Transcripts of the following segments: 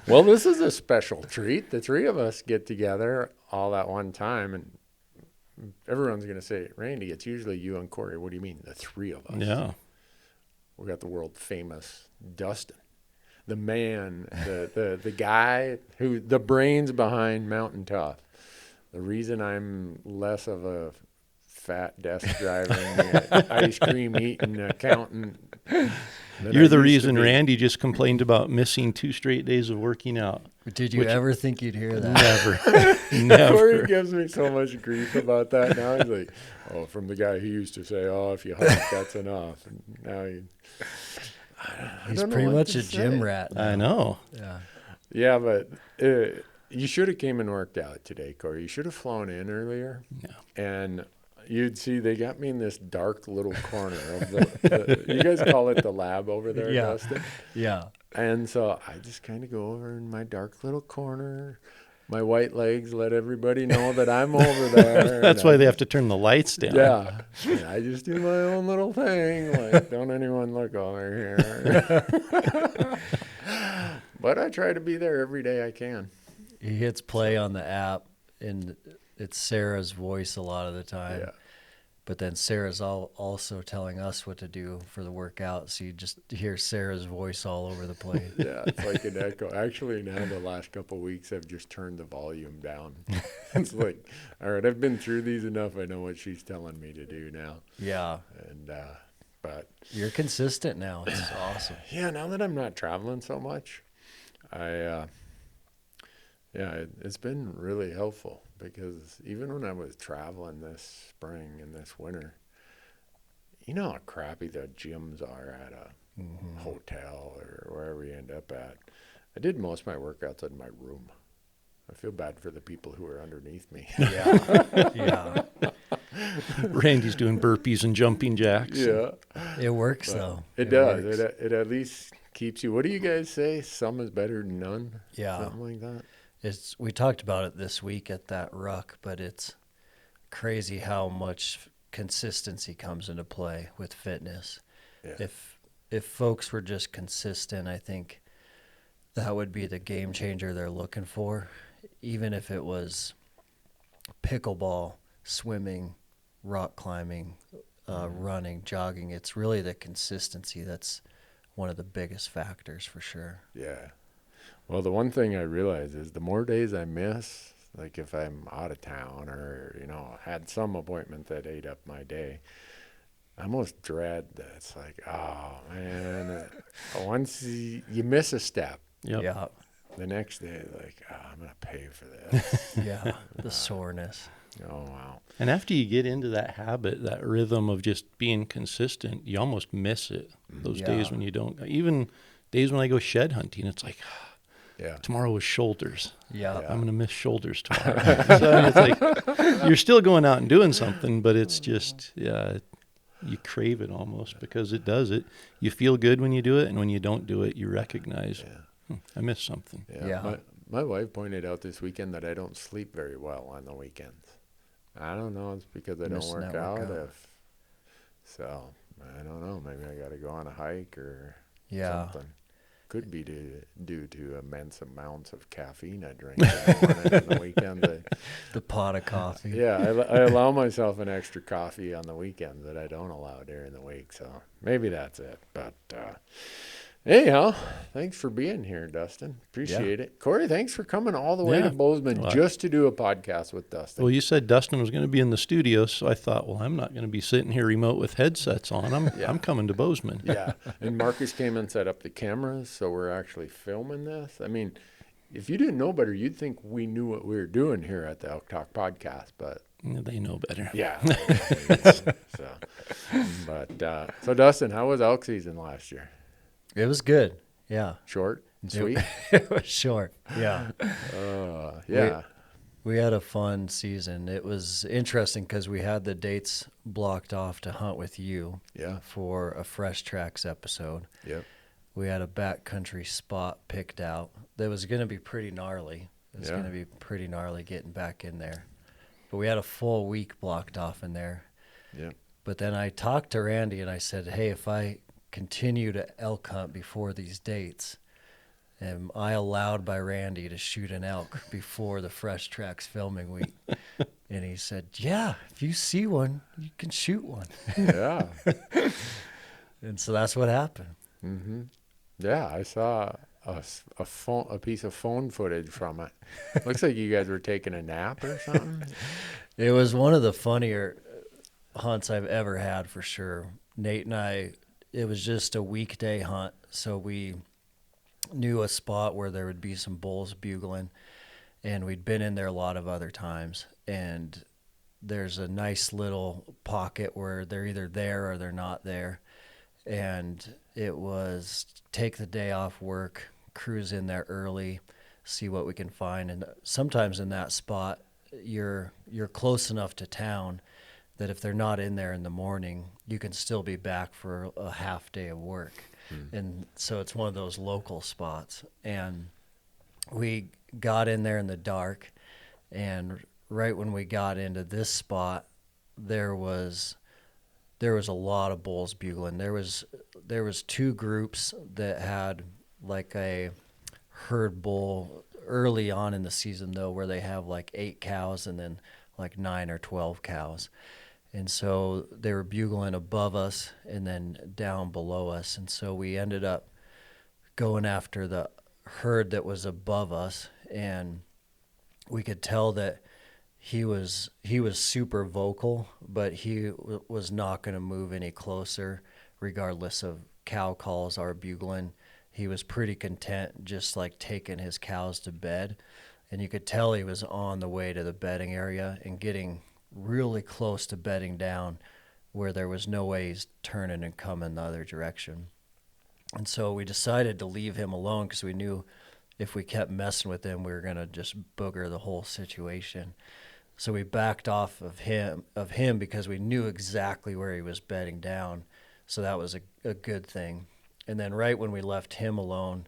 Well, this is a special treat. The three of us get together all at one time, and everyone's going to say, Randy, it's usually you and Corey. What do you mean, the three of us? Yeah. We got the world famous Dustin, the man, the guy who, the brains behind Mountain Tough. The reason I'm less of a fat desk driving, ice cream eating accountant. You're the reason Randy just complained about missing 2 straight days of working out. Did you ever think you'd hear that? Never. Corey gives me so much grief about that now. He's like, oh, from the guy who used to say, oh, if you hike, that's enough. And now he's pretty much a gym rat now. I know. Yeah. Yeah, but you should have came and worked out today, Corey. You should have flown in earlier. Yeah. And you'd see they got me in this dark little corner of the you guys call it the lab over there, Yeah. Dustin? Yeah. And so I just kind of go over in my dark little corner. My white legs let everybody know that I'm over there. That's why they have to turn the lights down. Yeah. And I just do my own little thing. Like, don't anyone look over here. But I try to be there every day I can. He hits play on the app, and it's Sarah's voice a lot of the time. Yeah. But then Sarah's also telling us what to do for the workout, so you just hear Sarah's voice all over the place. Yeah, it's like an echo. Actually, now the last couple of weeks, I've just turned the volume down. It's like, all right, I've been through these enough. I know what she's telling me to do now. Yeah. And but You're consistent now. It's awesome. yeah, now that I'm not traveling so much, it's been really helpful, because even when I was traveling this spring and this winter, you know how crappy the gyms are at a hotel or wherever you end up at. I did most of my workouts in my room. I feel bad for the people who are underneath me. Yeah. Yeah. Randy's doing burpees and jumping jacks. Yeah. It works, But though. It does. works. It at least keeps you. What do you guys say? Some is better than none? Yeah. Something like that? We talked about it this week at that ruck, but it's crazy how much consistency comes into play with fitness. Yeah. If folks were just consistent, I think that would be the game changer they're looking for. Even if it was pickleball, swimming, rock climbing, running, jogging, it's really the consistency that's one of the biggest factors for sure. Yeah. Well, the one thing I realize is the more days I miss, like if I'm out of town or, had some appointment that ate up my day, I almost dread that. It's like, oh, man, once you miss a step, Yep. Yeah. the next day, like, oh, I'm going to pay for this. Yeah. The soreness. Oh, wow. And after you get into that habit, that rhythm of just being consistent, you almost miss it. Those days Yeah. when you don't. Even days when I go shed hunting, it's like, Yeah. tomorrow was shoulders. Yeah. I'm going to miss shoulders tomorrow. So it's like, you're still going out and doing something, but it's just, you crave it almost, because it does it. You feel good when you do it, and when you don't do it, you recognize, I missed something. Yeah. My wife pointed out this weekend that I don't sleep very well on the weekends. I don't know. It's because I don't Missing work that out. workout. So I don't know. Maybe I got to go on a hike or Yeah. something. Could be due to immense amounts of caffeine I drink in the morning and the weekend. The pot of coffee. Yeah, I allow myself an extra coffee on the weekends that I don't allow during the week. So maybe that's it. But anyhow, thanks for being here, Dustin. Appreciate it. Corey, thanks for coming all the way to Bozeman just to do a podcast with Dustin. Well, you said Dustin was going to be in the studio, so I thought, well, I'm not going to be sitting here remote with headsets on. I'm coming to Bozeman. Yeah, and Marcus came and set up the cameras, so we're actually filming this. I mean, if you didn't know better, you'd think we knew what we were doing here at the Elk Talk Podcast, but They know better. yeah. So Dustin, how was elk season last year? It was good. Yeah. Short and sweet? It was short. Yeah. Yeah. We had a fun season. It was interesting because we had the dates blocked off to hunt with you for a Fresh Tracks episode. Yep. We had a backcountry spot picked out that was going to be pretty gnarly. It was going to be pretty gnarly getting back in there. But we had a full week blocked off in there. Yep. But then I talked to Randy and I said, hey, if I continue to elk hunt before these dates, am I allowed by Randy to shoot an elk before the Fresh Tracks filming week? And he said, yeah, if you see one, you can shoot one. Yeah. And so that's what happened. Mm-hmm. Yeah, I saw a piece of phone footage from it. Looks like you guys were taking a nap or something. It was one of the funnier hunts I've ever had, for sure. Nate and I, it was just a weekday hunt, so we knew a spot where there would be some bulls bugling, and we'd been in there a lot of other times. And there's a nice little pocket where they're either there or they're not there. And it was take the day off work, cruise in there early, see what we can find. And sometimes in that spot, you're close enough to town that if they're not in there in the morning, you can still be back for a half day of work. And so it's one of those local spots. And we got in there in the dark, and right when we got into this spot, there was a lot of bulls bugling. There was two groups that had like a herd bull early on in the season, though, where they have like 8 cows and then like 9 or 12 cows. And so they were bugling above us and then down below us. And so we ended up going after the herd that was above us, and we could tell that he was super vocal, but he was not going to move any closer regardless of cow calls or bugling. He was pretty content just like taking his cows to bed, and you could tell he was on the way to the bedding area and getting really close to bedding down where there was no way he's turning and coming the other direction. And so we decided to leave him alone because we knew if we kept messing with him, we were going to just booger the whole situation. So we backed off of him because we knew exactly where he was bedding down. So that was a good thing. And then right when we left him alone,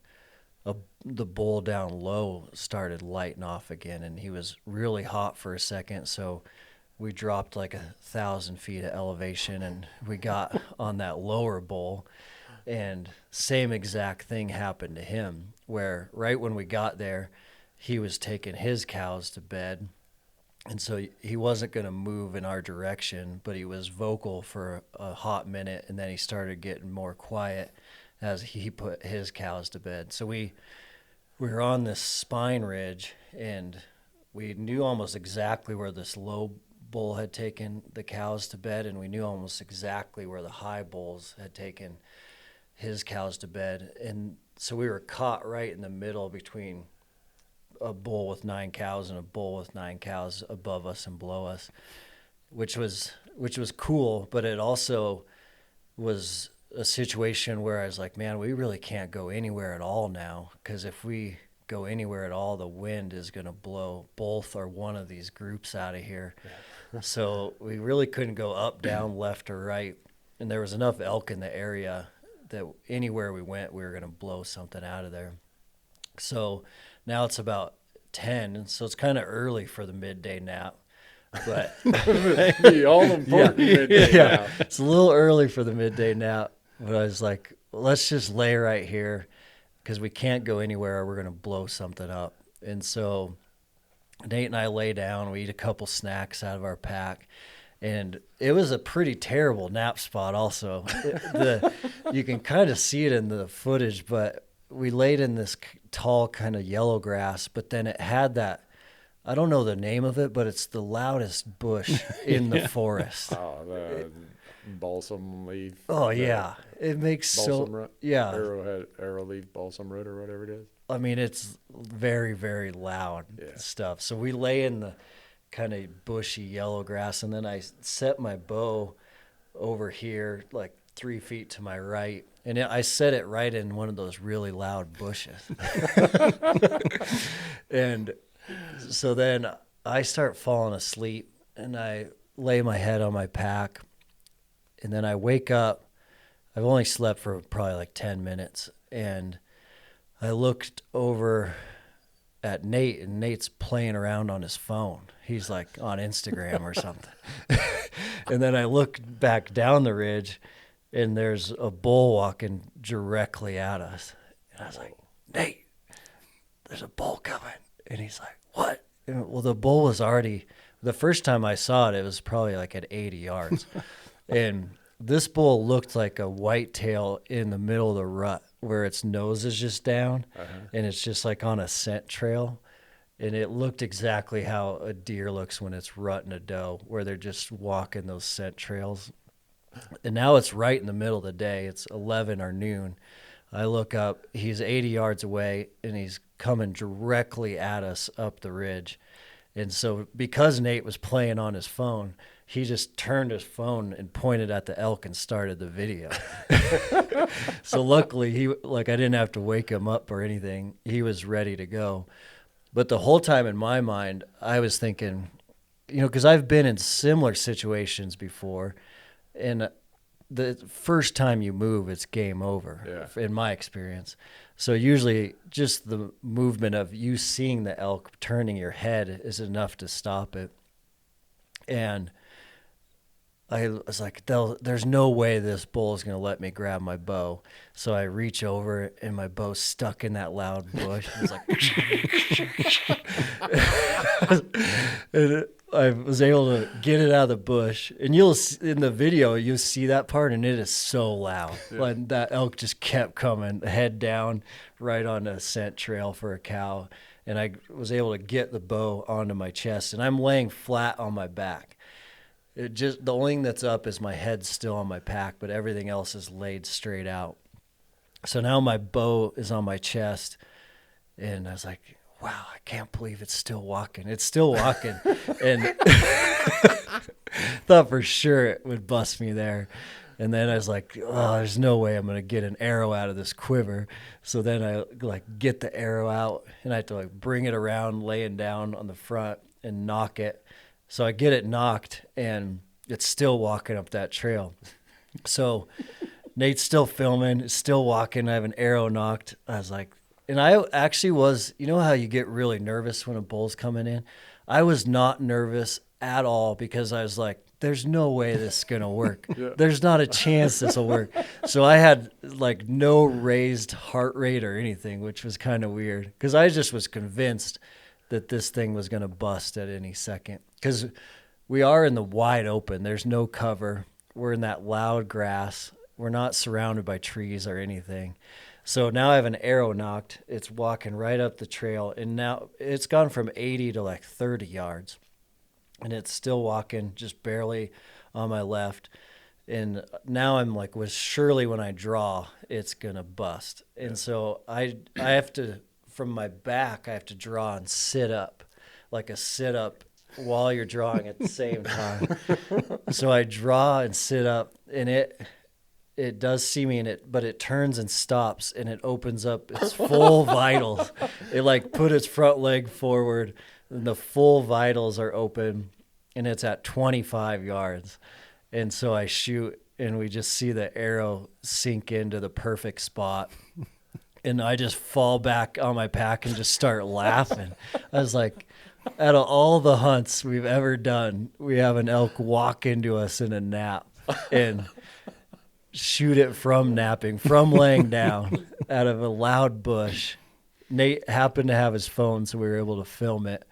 the bull down low started lighting off again, and he was really hot for a second. So we dropped like 1,000 feet of elevation, and we got on that lower bull, and same exact thing happened to him, where right when we got there, he was taking his cows to bed. And so he wasn't going to move in our direction, but he was vocal for a hot minute, and then he started getting more quiet as he put his cows to bed. So we were on this spine ridge, and we knew almost exactly where this low bull had taken the cows to bed, and we knew almost exactly where the high bulls had taken his cows to bed. And so we were caught right in the middle between a bull with 9 cows and a bull with 9 cows above us and below us, which was cool, but it also was a situation where I was like, man, we really can't go anywhere at all now, because if we go anywhere at all, the wind is going to blow both or one of these groups out of here. Yeah. So we really couldn't go up, down, left, or right, and there was enough elk in the area that anywhere we went, we were going to blow something out of there. So now it's about 10, and so it's kind of early for the midday nap. But the all-important midday nap. It's a little early for the midday nap, but I was like, let's just lay right here because we can't go anywhere or we're going to blow something up. And so Nate and I lay down. We eat a couple snacks out of our pack. And it was a pretty terrible nap spot also. You can kind of see it in the footage, but we laid in this tall kind of yellow grass, but then it had that, I don't know the name of it, but it's the loudest bush in the forest. Oh, the balsam leaf. Oh, yeah. It makes balsam root, yeah. Arrow leaf balsam root or whatever it is. I mean, it's very, very loud stuff. So we lay in the kind of bushy yellow grass, and then I set my bow over here like 3 feet to my right, and I set it right in one of those really loud bushes. And so then I start falling asleep, and I lay my head on my pack, and then I wake up. I've only slept for probably like 10 minutes, and I looked over at Nate, and Nate's playing around on his phone. He's like on Instagram or something. And then I looked back down the ridge, and there's a bull walking directly at us. And I was like, Nate. there's a bull coming. And he's like, what? And, well, the bull was already, the first time I saw it, it was probably like at 80 yards. And this bull looked like a whitetail in the middle of the rut where its nose is just down and it's just like on a scent trail. And it looked exactly how a deer looks when it's rutting a doe, where they're just walking those scent trails. And now it's right in the middle of the day. It's 11 or noon. I look up, he's 80 yards away, and he's coming directly at us up the ridge. And so because Nate was playing on his phone, he just turned his phone and pointed at the elk and started the video. So luckily, I didn't have to wake him up or anything. He was ready to go. But the whole time in my mind, I was thinking, because I've been in similar situations before, and the first time you move, it's game over, in my experience. So usually just the movement of you seeing the elk turning your head is enough to stop it. And I was like, there's no way this bull is going to let me grab my bow. So I reach over, and my bow's stuck in that loud bush. It's like, and I was able to get it out of the bush. And in the video, you'll see that part, and it is so loud. Like that elk just kept coming, head down, right on a scent trail for a cow. And I was able to get the bow onto my chest, and I'm laying flat on my back. The only thing that's up is my head's still on my pack, but everything else is laid straight out. So now my bow is on my chest, and I was like, wow, I can't believe it's still walking. It's still walking. And thought for sure it would bust me there. And then I was like, oh, there's no way I'm going to get an arrow out of this quiver. So then I get the arrow out, and I have to bring it around, laying down on the front and knock it. So I get it knocked, and it's still walking up that trail. So Nate's still filming, still walking. I have an arrow knocked. I was like, and I actually was, how you get really nervous when a bull's coming in? I was not nervous at all, because I was like, there's no way this is going to work. There's not a chance this will work. So I had no raised heart rate or anything, which was kind of weird, because I just was convinced that this thing was going to bust at any second. Because we are in the wide open. There's no cover. We're in that loud grass. We're not surrounded by trees or anything. So now I have an arrow knocked. It's walking right up the trail. And now it's gone from 80 to 30 yards. And it's still walking just barely on my left. And now I'm surely when I draw, it's going to bust. And so I have to, from my back, I have to draw and sit up, like a sit up, while you're drawing at the same time. So I draw and sit up, and it does see me, but it turns and stops, and it opens up its full vitals. It put its front leg forward, and the full vitals are open, and it's at 25 yards. And so I shoot, and we just see the arrow sink into the perfect spot. And I just fall back on my pack and just start laughing. I was like, out of all the hunts we've ever done, we have an elk walk into us in a nap and shoot it from napping, from laying down out of a loud bush. Nate happened to have his phone, so we were able to film it.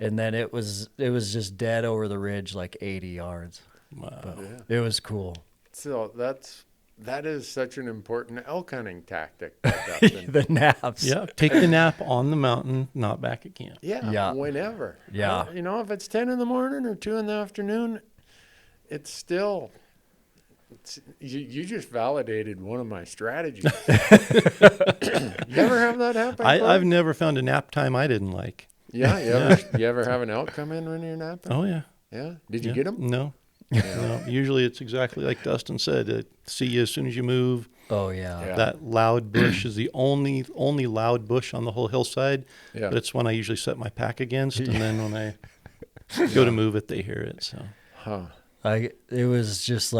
And then it was just dead over the ridge, 80 yards. Wow. It was cool. So that is such an important elk hunting tactic. The naps. Yeah, take the nap on the mountain, not back at camp. Yeah. Whenever. Yeah. If it's 10 in the morning or 2 in the afternoon, it's still... You just validated one of my strategies. You ever have that happen? I've never found a nap time I didn't like. Yeah, you ever have an elk come in when you're napping? Oh, yeah. Yeah? Did you get them? No. No. Usually it's exactly like Dustin said. See you as soon as you move. Oh, yeah. That loud bush is the only loud bush on the whole hillside. Yeah. But it's one I usually set my pack against, and then when I go to move it, they hear it. So, it was just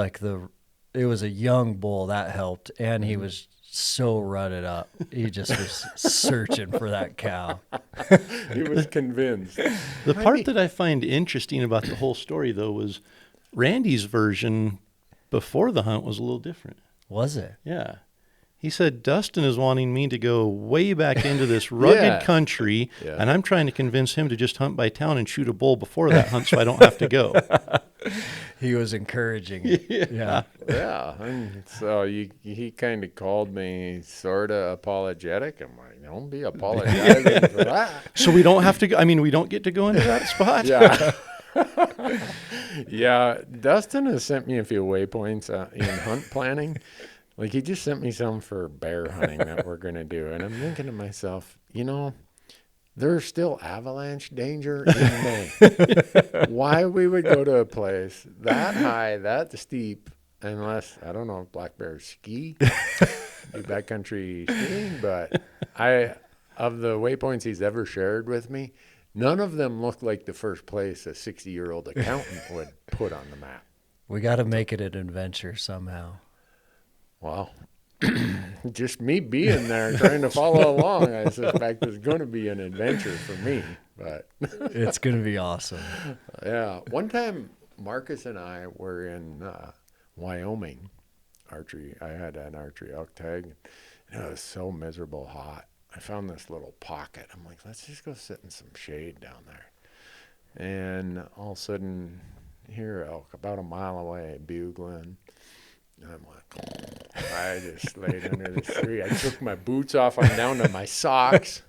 it was a young bull that helped, and he was so rutted up. He just was searching for that cow. He was convinced. The part that I find interesting about the whole story, though, was Randy's version before the hunt was a little different. Was it? Yeah. He said, Dustin is wanting me to go way back into this rugged country, and I'm trying to convince him to just hunt by town and shoot a bull before that hunt so I don't have to go. He was encouraging it. Yeah. And so he kind of called me sort of apologetic. I'm like, don't be apologizing for that. So we don't have to go. I mean, we don't get to go into that spot? Yeah. Yeah. Dustin has sent me a few waypoints in hunt planning. Like, he just sent me some for bear hunting that we're going to do. And I'm thinking to myself, there's still avalanche danger in May. Why we would go to a place that high, that steep, unless, I don't know, if black bears ski, do backcountry skiing. But of the waypoints he's ever shared with me, none of them look like the first place a 60-year-old accountant would put on the map. We got to make it an adventure somehow. Well, just me being there trying to follow along, I suspect is going to be an adventure for me. But it's going to be awesome. Yeah. One time, Marcus and I were in Wyoming archery. I had an archery elk tag, and it was so miserable hot. I found this little pocket. I'm like, let's just go sit in some shade down there. And all of a sudden, hear elk about a mile away bugling. And I'm like, I just laid under the tree. I took my boots off. I'm down to my socks.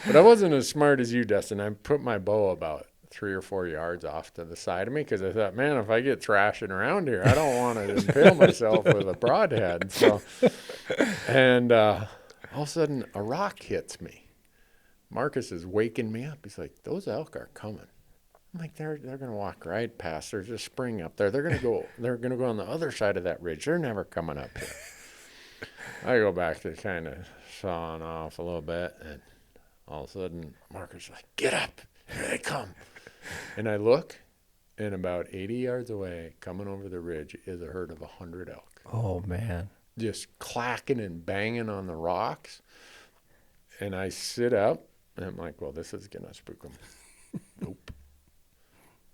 But I wasn't as smart as you, Dustin. I put my bow about 3 or 4 yards off to the side of me because I thought, man, if I get thrashing around here, I don't want to impale myself with a broadhead. And all of a sudden, a rock hits me. Marcus is waking me up. He's like, those elk are coming. I'm like, they're going to walk right past. There's a spring up there. They're going to go on the other side of that ridge. They're never coming up here. I go back to kind of sawing off a little bit, and all of a sudden, Marcus is like, get up. Here they come. And I look, and about 80 yards away, coming over the ridge, is a herd of 100 elk. Oh, man. Just clacking and banging on the rocks. And I sit up, and I'm like, well, this is going to spook them. Nope.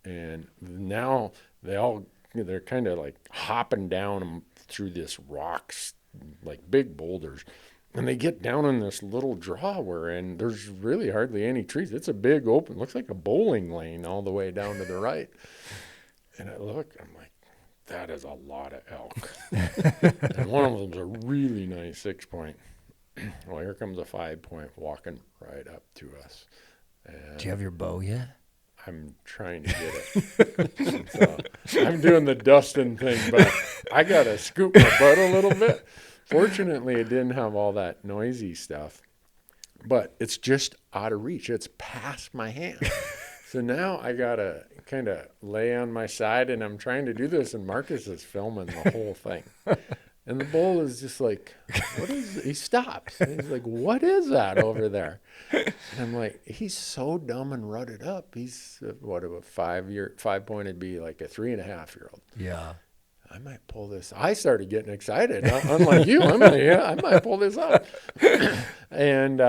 And now they're kind of like hopping down through this rocks, like big boulders. And they get down in this little draw we're in. There's really hardly any trees. It's a big open, looks like a bowling lane all the way down to the right. And I look, I'm like, that is a lot of elk. And one of them's a really nice 6-point. Well, here comes a 5-point walking right up to us. And do you have your bow yet? I'm trying to get it. So I'm doing the Dustin thing, but I got to scoop my butt a little bit. Fortunately, it didn't have all that noisy stuff, but it's just out of reach. It's past my hand. So now I got to kind of lay on my side, and I'm trying to do this, and Marcus is filming the whole thing. And the bull is just like, he stops. And he's like, what is that over there? And I'm like, he's so dumb and rutted up. He's, a 5-point would be like a 3.5-year-old. Yeah. I might pull this. I started getting excited. Unlike you, I'm like, yeah, I might pull this off. And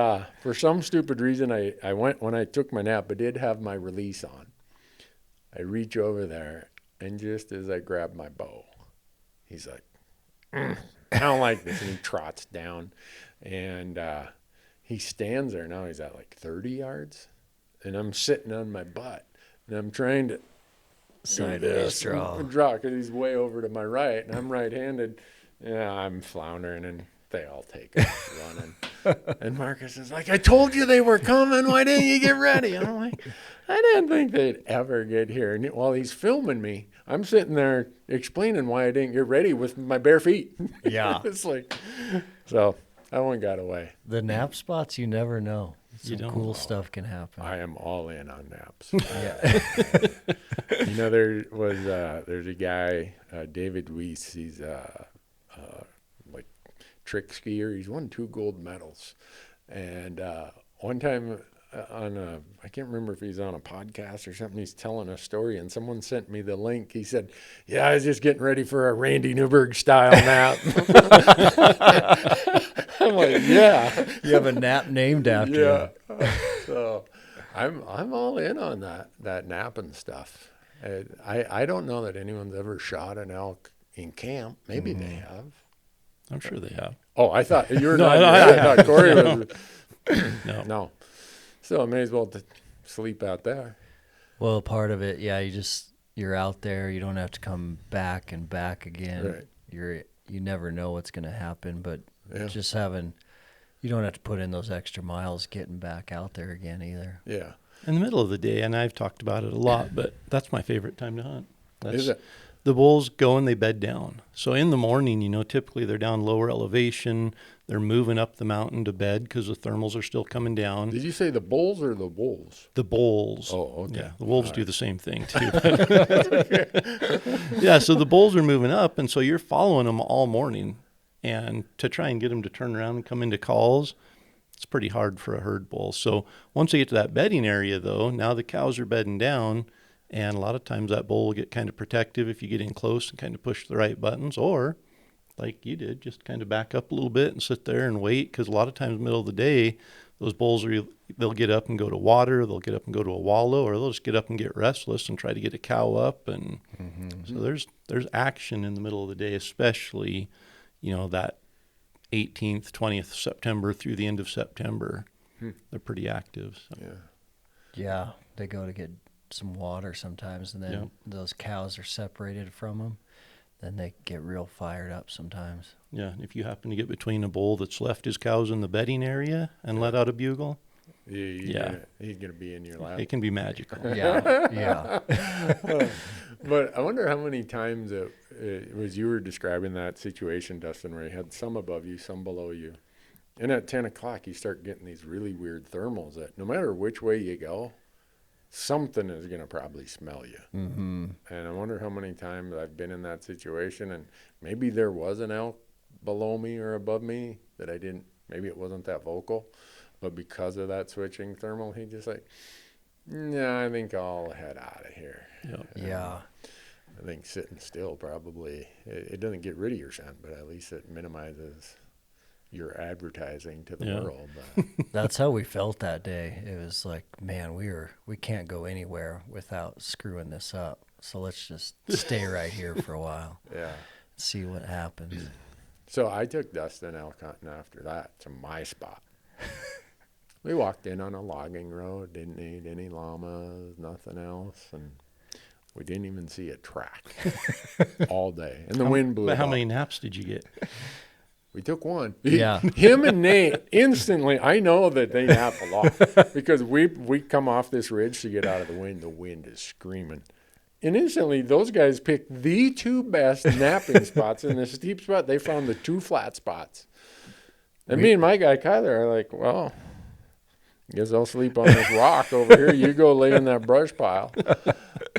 for some stupid reason, I went, when I took my nap, I did have my release on. I reach over there, and just as I grab my bow, he's like, I don't like this. And he trots down, and he stands there. Now he's at like 30 yards, and I'm sitting on my butt, and I'm trying to sideways draw because he's way over to my right, and I'm right-handed. Yeah, I'm floundering, and they all take off running. And Marcus is like, I told you they were coming. Why didn't you get ready? And I'm like, I didn't think they'd ever get here. And while he's filming me, I'm sitting there explaining why I didn't get ready with my bare feet. Yeah. It's like, so that one got away. The nap spots, you never know. You Some don't cool know. Stuff can happen. I am all in on naps. Yeah. There's a guy, David Weiss. He's like trick skier. He's won 2 gold medals. And one time I can't remember if he's on a podcast or something, he's telling a story, and someone sent me the link. He said, yeah, I was just getting ready for a Randy Newberg style nap. I'm like, yeah. You have a nap named after you. Yeah. So I'm all in on that napping stuff. I don't know that anyone's ever shot an elk in camp. Maybe they have. I'm sure they have. Oh, I thought you were No, not. I thought Corey was. No. So I may as well sleep out there. Well, part of it, yeah, you're out there. You don't have to come back and back again. Right. You never know what's going to happen, but Yeah. just you don't have to put in those extra miles getting back out there again either. Yeah. In the middle of the day, and I've talked about it a lot, but that's my favorite time to hunt. Is it? The bulls go and they bed down. So in the morning, typically they're down lower elevation. They're moving up the mountain to bed because the thermals are still coming down. Did you say the bulls or the wolves? The bulls. Oh, okay. Yeah, the wolves do the same thing too. Yeah, so the bulls are moving up, and so you're following them all morning. And to try and get them to turn around and come into calls, it's pretty hard for a herd bull. So once they get to that bedding area, though, now the cows are bedding down, and a lot of times that bull will get kind of protective if you get in close and kind of push the right buttons, or like you did, just kind of back up a little bit and sit there and wait, because a lot of times in the middle of the day, those bulls they'll get up and go to water, they'll get up and go to a wallow, or they'll just get up and get restless and try to get a cow up. And so there's action in the middle of the day, especially, that 18th, 20th September through the end of September. They're pretty active. So. Yeah, they go to get some water sometimes, and then those cows are separated from them. Then they get real fired up sometimes. Yeah, if you happen to get between a bull that's left his cows in the bedding area and let out a bugle, he's going to be in your lap. It can be magical. Yeah. But I wonder how many times it was you were describing that situation, Dustin, where you had some above you, some below you. And at 10 o'clock, you start getting these really weird thermals that no matter which way you go, something is going to probably smell you. Mm-hmm. And I wonder how many times I've been in that situation, and maybe there was an elk below me or above me that maybe it wasn't that vocal, but because of that switching thermal, he just like, no, I think I'll head out of here. Yeah. I think sitting still probably, it doesn't get rid of your scent, but at least it minimizes your advertising to the world. That's how we felt that day. It was like, man, we can't go anywhere without screwing this up. So let's just stay right here for a while. Yeah. See what happens. So I took Dustin elk hunting after that to my spot. We walked in on a logging road, didn't need any llamas, nothing else, and we didn't even see a track all day. And the wind blew. But how off. many naps did you get? We took one. Yeah. Him and Nate, instantly, I know that they nap a lot because we come off this ridge to get out of the wind. The wind is screaming. And instantly, those guys picked the two best napping spots in this steep spot. They found the two flat spots. And me and my guy, Kyler, are like, well, I guess I'll sleep on this rock over here. You go lay in that brush pile.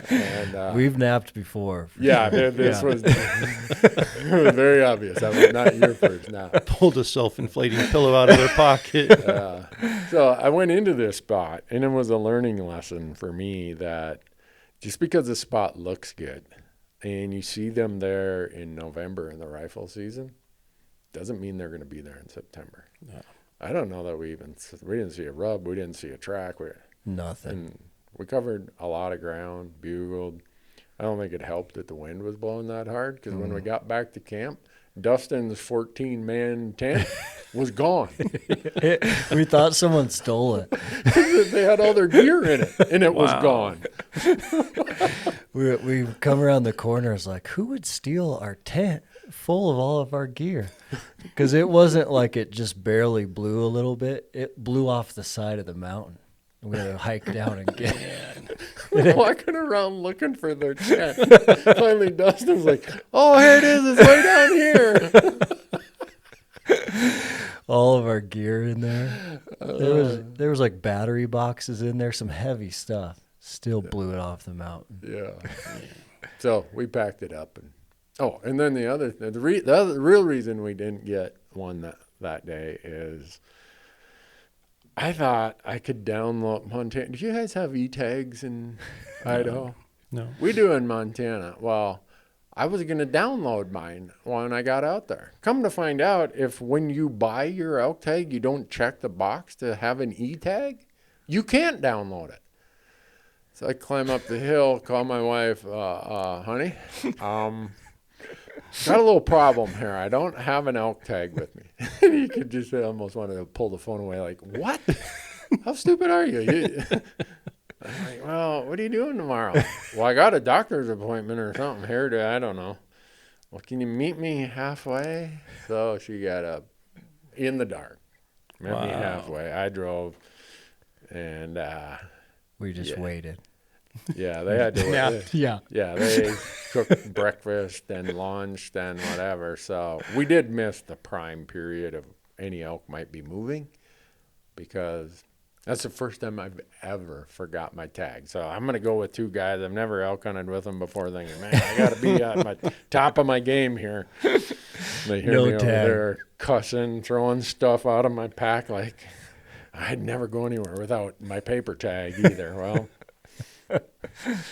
And, We've napped before. This was it was very obvious. That was not your first nap. Pulled a self-inflating pillow out of their pocket. So I went into this spot, and it was a learning lesson for me that just because the spot looks good and you see them there in November in the rifle season, doesn't mean they're going to be there in September. No. I don't know that we didn't see a rub, we didn't see a track. Nothing. And we covered a lot of ground, bugled. I don't think it helped that the wind was blowing that hard because when we got back to camp, Dustin's 14-man tent was gone. We thought someone stole it. They had all their gear in it, and it was gone. We come around the corner. It's like, who would steal our tent full of all of our gear? Because it wasn't like it just barely blew a little bit. It blew off the side of the mountain. We had to hike down and get it. We're walking around looking for their tent. Finally, Dustin's like, oh, here it is. It's way down here. All of our gear in there. There was like battery boxes in there, some heavy stuff. Still blew it off the mountain. Yeah. So we packed it up. And then the real reason we didn't get one that day is I thought I could download Montana. Do you guys have e-tags in Idaho? No. We do in Montana. Well, I was going to download mine when I got out there. Come to find out, if when you buy your elk tag, you don't check the box to have an e-tag, you can't download it. So I climb up the hill, call my wife, honey, got a little problem here. I don't have an elk tag with me. You could just almost want to pull the phone away like, what? How stupid are you? I'm like, well, what are you doing tomorrow? Well, I got a doctor's appointment or something here I don't know. Well, can you meet me halfway? So she got up in the dark. Met me halfway. I drove, and we just waited. Yeah, they had to wait. Yeah. Yeah, they cooked breakfast and lunch and whatever. So we did miss the prime period of any elk might be moving, because that's the first time I've ever forgot my tag. So I'm going to go with two guys. I've never elk hunted with them before, thinking, man, I got to be at my top of my game here. They hear me over there cussing, throwing stuff out of my pack like I'd never go anywhere without my paper tag either. Well,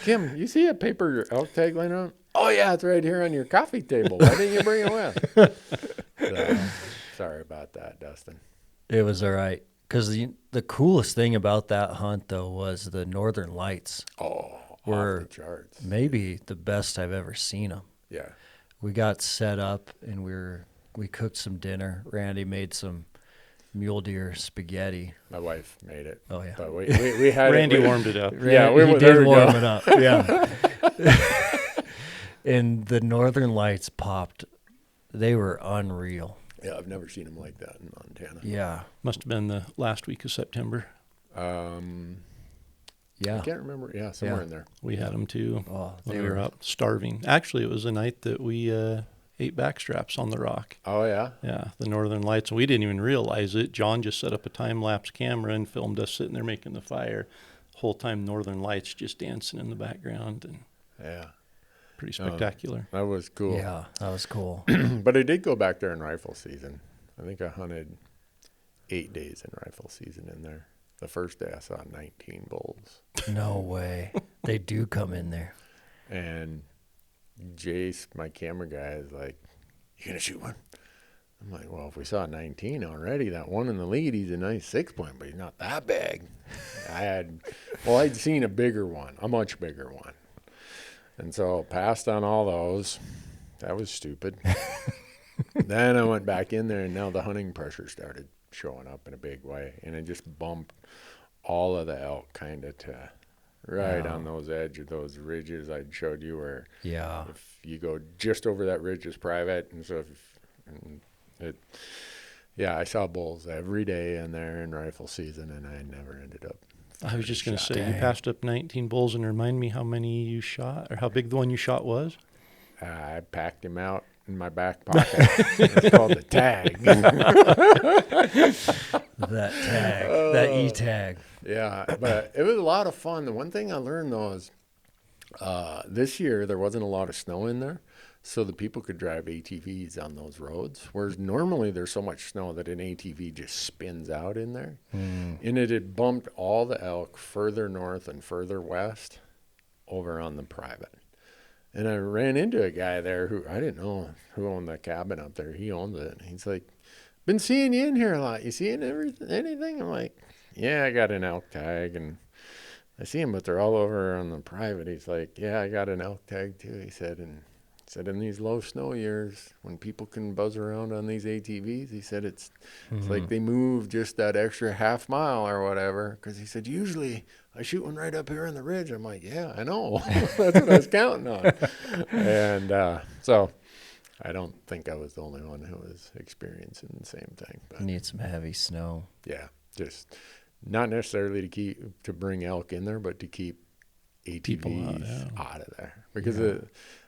Kim, you see a paper elk tag laying around? Oh, yeah, it's right here on your coffee table. Why didn't you bring it with? So, sorry about that, Dustin. It was all right. Because the coolest thing about that hunt, though, was the northern lights. Oh, were off the charts. Maybe the best I've ever seen them. Yeah. We got set up, and we cooked some dinner. Randy made some mule deer spaghetti. My wife made it. Oh, yeah. But we had Randy warmed it up. Yeah, he did warm it up. Yeah. And the northern lights popped. They were unreal. Yeah, I've never seen them like that in Montana. Yeah. Must have been the last week of September. Yeah. I can't remember. Yeah, somewhere in there. We had them too. Oh, when we were out starving. Actually, it was the night that we ate backstraps on the rock. Oh, yeah? Yeah, the northern lights. We didn't even realize it. John just set up a time-lapse camera and filmed us sitting there making the fire. Whole time northern lights just dancing in the background. And yeah. pretty spectacular. That was cool. Yeah, that was cool. But I did go back there in rifle season. I think I hunted 8 days in rifle season in there. The first day I saw 19 bulls. No way. They do come in there. And Jace, my camera guy, is like, you going to shoot one? I'm like, well, if we saw 19 already, that one in the lead, he's a nice 6-point, but he's not that big. I'd seen a bigger one, a much bigger one. And so passed on all those. That was stupid. Then I went back in there, and now the hunting pressure started showing up in a big way. And it just bumped all of the elk kind of to on those edges, those ridges I showed you where if you go just over that ridge is private. And so I saw bulls every day in there in rifle season, and I never ended up. I was just going to say, you passed up 19 bulls, and remind me how many you shot, or how big the one you shot was? I packed him out in my back pocket. It's called the tag. That tag, that E-tag. Yeah, but it was a lot of fun. The one thing I learned, though, is this year there wasn't a lot of snow in there, so the people could drive ATVs on those roads, whereas normally there's so much snow that an ATV just spins out in there. And it had bumped all the elk further north and further west over on the private. And I ran into a guy there who I didn't know who owned the cabin up there. He owns it. And he's like, been seeing you in here a lot. You seeing anything? I'm like, yeah, I got an elk tag. And I see them, but they're all over on the private. He's like, yeah, I got an elk tag too. He said, in these low snow years, when people can buzz around on these ATVs, he said it's like they move just that extra half mile or whatever. Because he said, usually I shoot one right up here on the ridge. I'm like, yeah, I know. That's what I was counting on. And so I don't think I was the only one who was experiencing the same thing. But Need some heavy snow. yeah, just not necessarily to bring elk in there, but to keep ATVs out of there. Because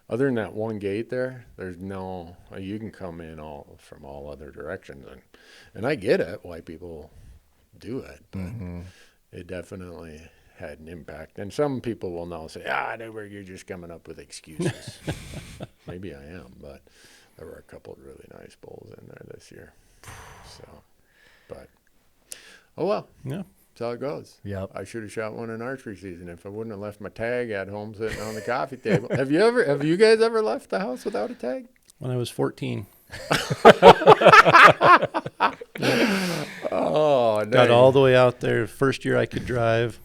other than that one gate there, there's no, you can come in from all other directions. And I get it, why people do it, but it definitely had an impact. And some people will now say, you're just coming up with excuses. Maybe I am, but there were a couple of really nice bulls in there this year. So, but, oh well. Yeah. That's how it goes. Yep. I should have shot one in archery season if I wouldn't have left my tag at home sitting on the coffee table. Have you guys ever left the house without a tag? When I was 14. Oh, dang. Got all the way out there. First year I could drive.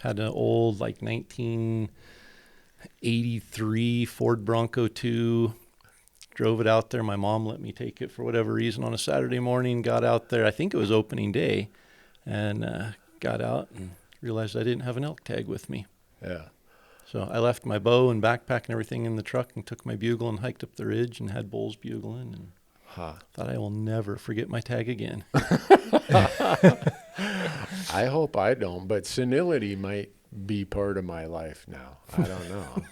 Had an old, 1983 Ford Bronco 2. drove it out there. My mom let me take it for whatever reason on a Saturday morning, got out there. I think it was opening day, and got out and realized I didn't have an elk tag with me. Yeah. So I left my bow and backpack and everything in the truck and took my bugle and hiked up the ridge and had bulls bugling and thought I will never forget my tag again. I hope I don't, but senility might be part of my life now. I don't know.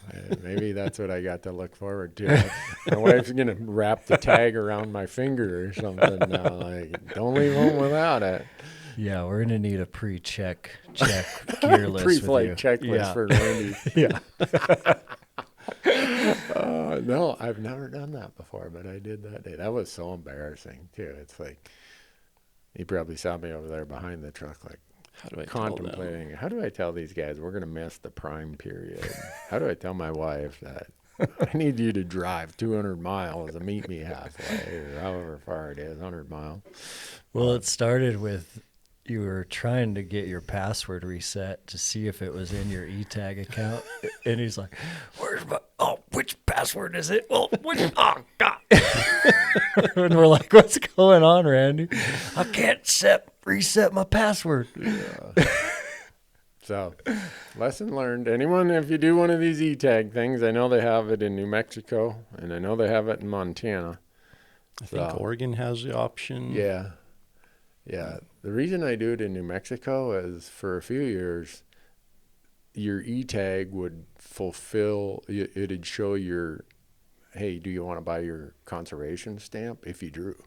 Maybe that's what I got to look forward to. My wife's going to wrap the tag around my finger or something now. Like, don't leave home without it. Yeah, we're gonna need a pre-check gear list. Pre-flight with you. checklist for Randy. Yeah. No, I've never done that before, but I did that day. That was so embarrassing too. It's like he probably saw me over there behind the truck, like How do I contemplating. How do I tell these guys we're gonna miss the prime period? How do I tell my wife that I need you to drive 200 miles and meet me halfway, or however far it is, 100 miles? Well, it started with you were trying to get your password reset to see if it was in your e-tag account. And he's like, which password is it? Well, oh, God. And we're like, what's going on, Randy? I can't reset my password. Yeah. So, lesson learned. Anyone, if you do one of these e-tag things, I know they have it in New Mexico, and I know they have it in Montana. I think Oregon has the option. Yeah. Yeah. The reason I do it in New Mexico is for a few years, your e-tag would fulfill, it'd show your, hey, do you want to buy your conservation stamp if you drew?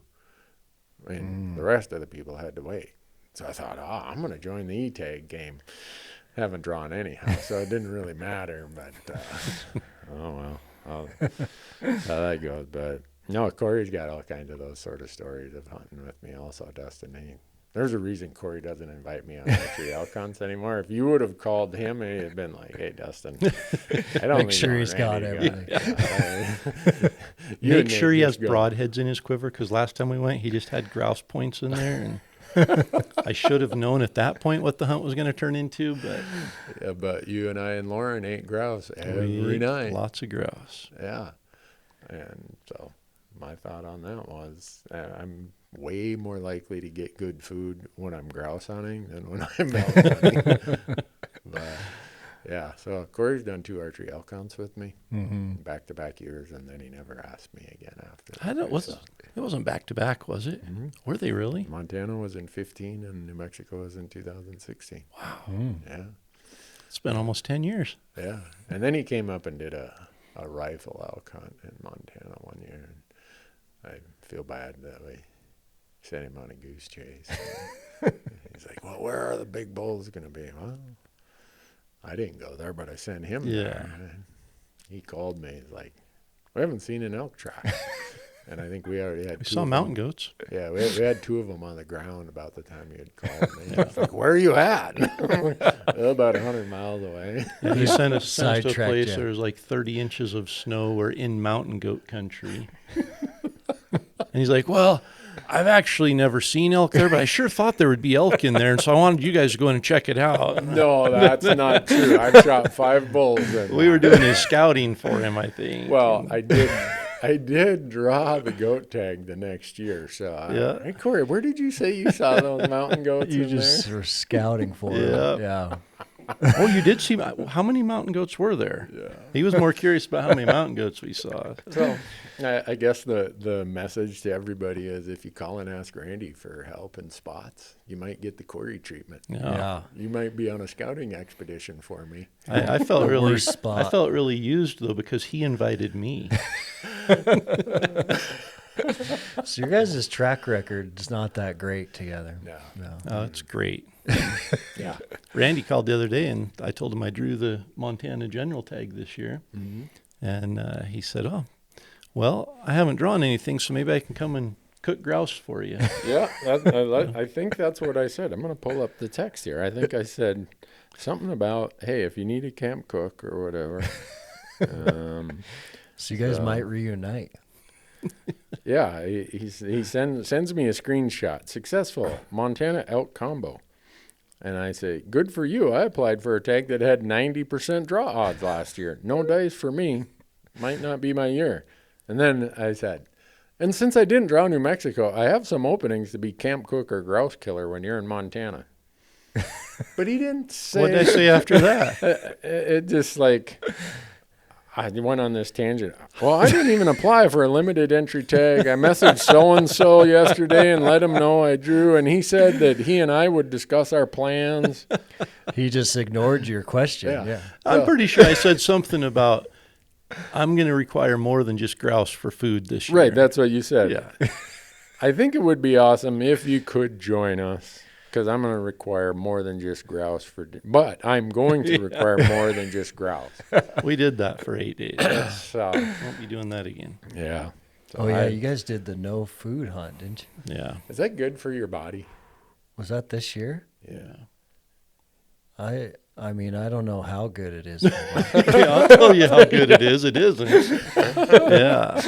And the rest of the people had to wait. So I thought, I'm going to join the e-tag game. Haven't drawn anyhow, so it didn't really matter. But, oh, well, how that goes. But, no, Corey's got all kinds of those sort of stories of hunting with me also, Dustin. There's a reason Corey doesn't invite me on archery elk hunts anymore. If you would have called him, he'd have been like, hey, Dustin, I don't make sure he's got everything. Make sure he has broadheads in his quiver, because last time we went, he just had grouse points in there. And I should have known at that point what the hunt was going to turn into. But yeah, but you and I and Lauren ate grouse every night. Lots of grouse. Yeah. And so my thought on that was I'm way more likely to get good food when I'm grouse hunting than when I'm elk hunting. But yeah, so Corey's done 2 archery elk hunts with me, back-to-back years, and then he never asked me again after that. It wasn't back-to-back, was it? Were they really? Montana was in 15 and New Mexico was in 2016. Wow. Yeah. It's been almost 10 years. Yeah. And then he came up and did a rifle elk hunt in Montana one year. And I feel bad that we sent him on a goose chase. He's like, well, where are the big bulls going to be? Well, I didn't go there, but I sent him there. And he called me. He's like, we haven't seen an elk track. And I think we already had We saw mountain goats. Yeah, we had 2 of them on the ground about the time he had called me. He's like, where are you at? About 100 miles away. Yeah, he sent us to a place there was like 30 inches of snow. We're in mountain goat country. And he's like, well, I've actually never seen elk there, but I sure thought there would be elk in there, and so I wanted you guys to go in and check it out. No, that's not true. I've shot 5 bulls. We were doing his scouting for him, I think. Well, I did draw the goat tag the next year. So, hey, Corey, where did you say you saw those mountain goats You in just there? were scouting for it. Yeah. Oh, you did see, how many mountain goats were there? Yeah. He was more curious about how many mountain goats we saw. So I guess the message to everybody is if you call and ask Randy for help in spots, you might get the Corey treatment. Yeah. You might be on a scouting expedition for me. I felt really used, though, because he invited me. So your guys' track record is not that great together. No. Oh, it's great. Yeah. Randy called the other day, and I told him I drew the Montana General tag this year. Mm-hmm. And he said, oh, well, I haven't drawn anything, so maybe I can come and cook grouse for you. Yeah, I think that's what I said. I'm going to pull up the text here. I think I said something about, hey, if you need a camp cook or whatever. So you guys might reunite. Yeah, he sends me a screenshot. Successful Montana elk combo. And I say, good for you. I applied for a tag that had 90% draw odds last year. No dice for me. Might not be my year. And then I said, and since I didn't draw New Mexico, I have some openings to be camp cook or grouse killer when you're in Montana. But he didn't say. What did I say after that? It just like, I went on this tangent. Well, I didn't even apply for a limited entry tag. I messaged so-and-so yesterday and let him know I drew, and he said that he and I would discuss our plans. He just ignored your question. Yeah. I'm pretty sure I said something about, I'm going to require more than just grouse for food this year. Right, that's what you said. Yeah. I think it would be awesome if you could join us, because I'm going to require more than just grouse but I'm going to require more than just grouse. We did that for 8 days. So, Won't be doing that again. yeah. So Oh, yeah, you guys did the no food hunt, didn't you? Yeah. Is that good for your body? Was that this year? Yeah. I mean, I don't know how good it is. Yeah, I'll tell you how good it is. It isn't. Yeah.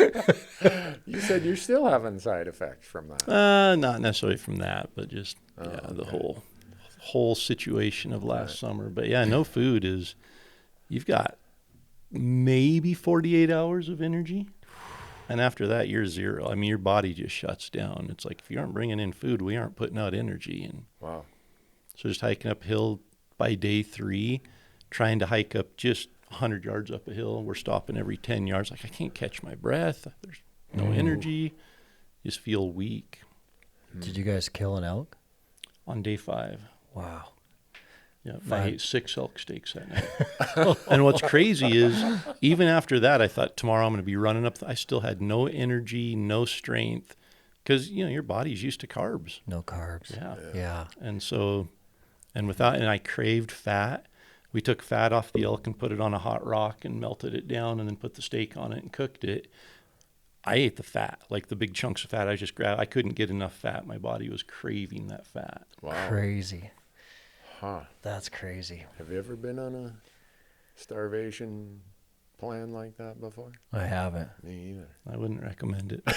You said you're still having side effects from that. Not necessarily from that, but just the whole situation of last summer. But yeah, no food is, you've got maybe 48 hours of energy. And after that, you're zero. I mean, your body just shuts down. It's like, if you aren't bringing in food, we aren't putting out energy. And Wow. so just hiking uphill by day 3, trying to hike up just 100 yards up a hill. We're stopping every 10 yards. Like, I can't catch my breath. There's no energy. Just feel weak. Did you guys kill an elk? On day 5. Wow. Yeah, I ate 6 elk steaks that night. And what's crazy is, even after that, I thought, tomorrow I'm going to be running up. I still had no energy, no strength, because, your body's used to carbs. No carbs. Yeah. And so, and I craved fat. We took fat off the elk and put it on a hot rock and melted it down and then put the steak on it and cooked it. I ate the fat, like the big chunks of fat. I just grabbed. I couldn't get enough fat. My body was craving that fat. Wow. Crazy. Huh. That's crazy. Have you ever been on a starvation plan like that before? I haven't. Me either. I wouldn't recommend it. I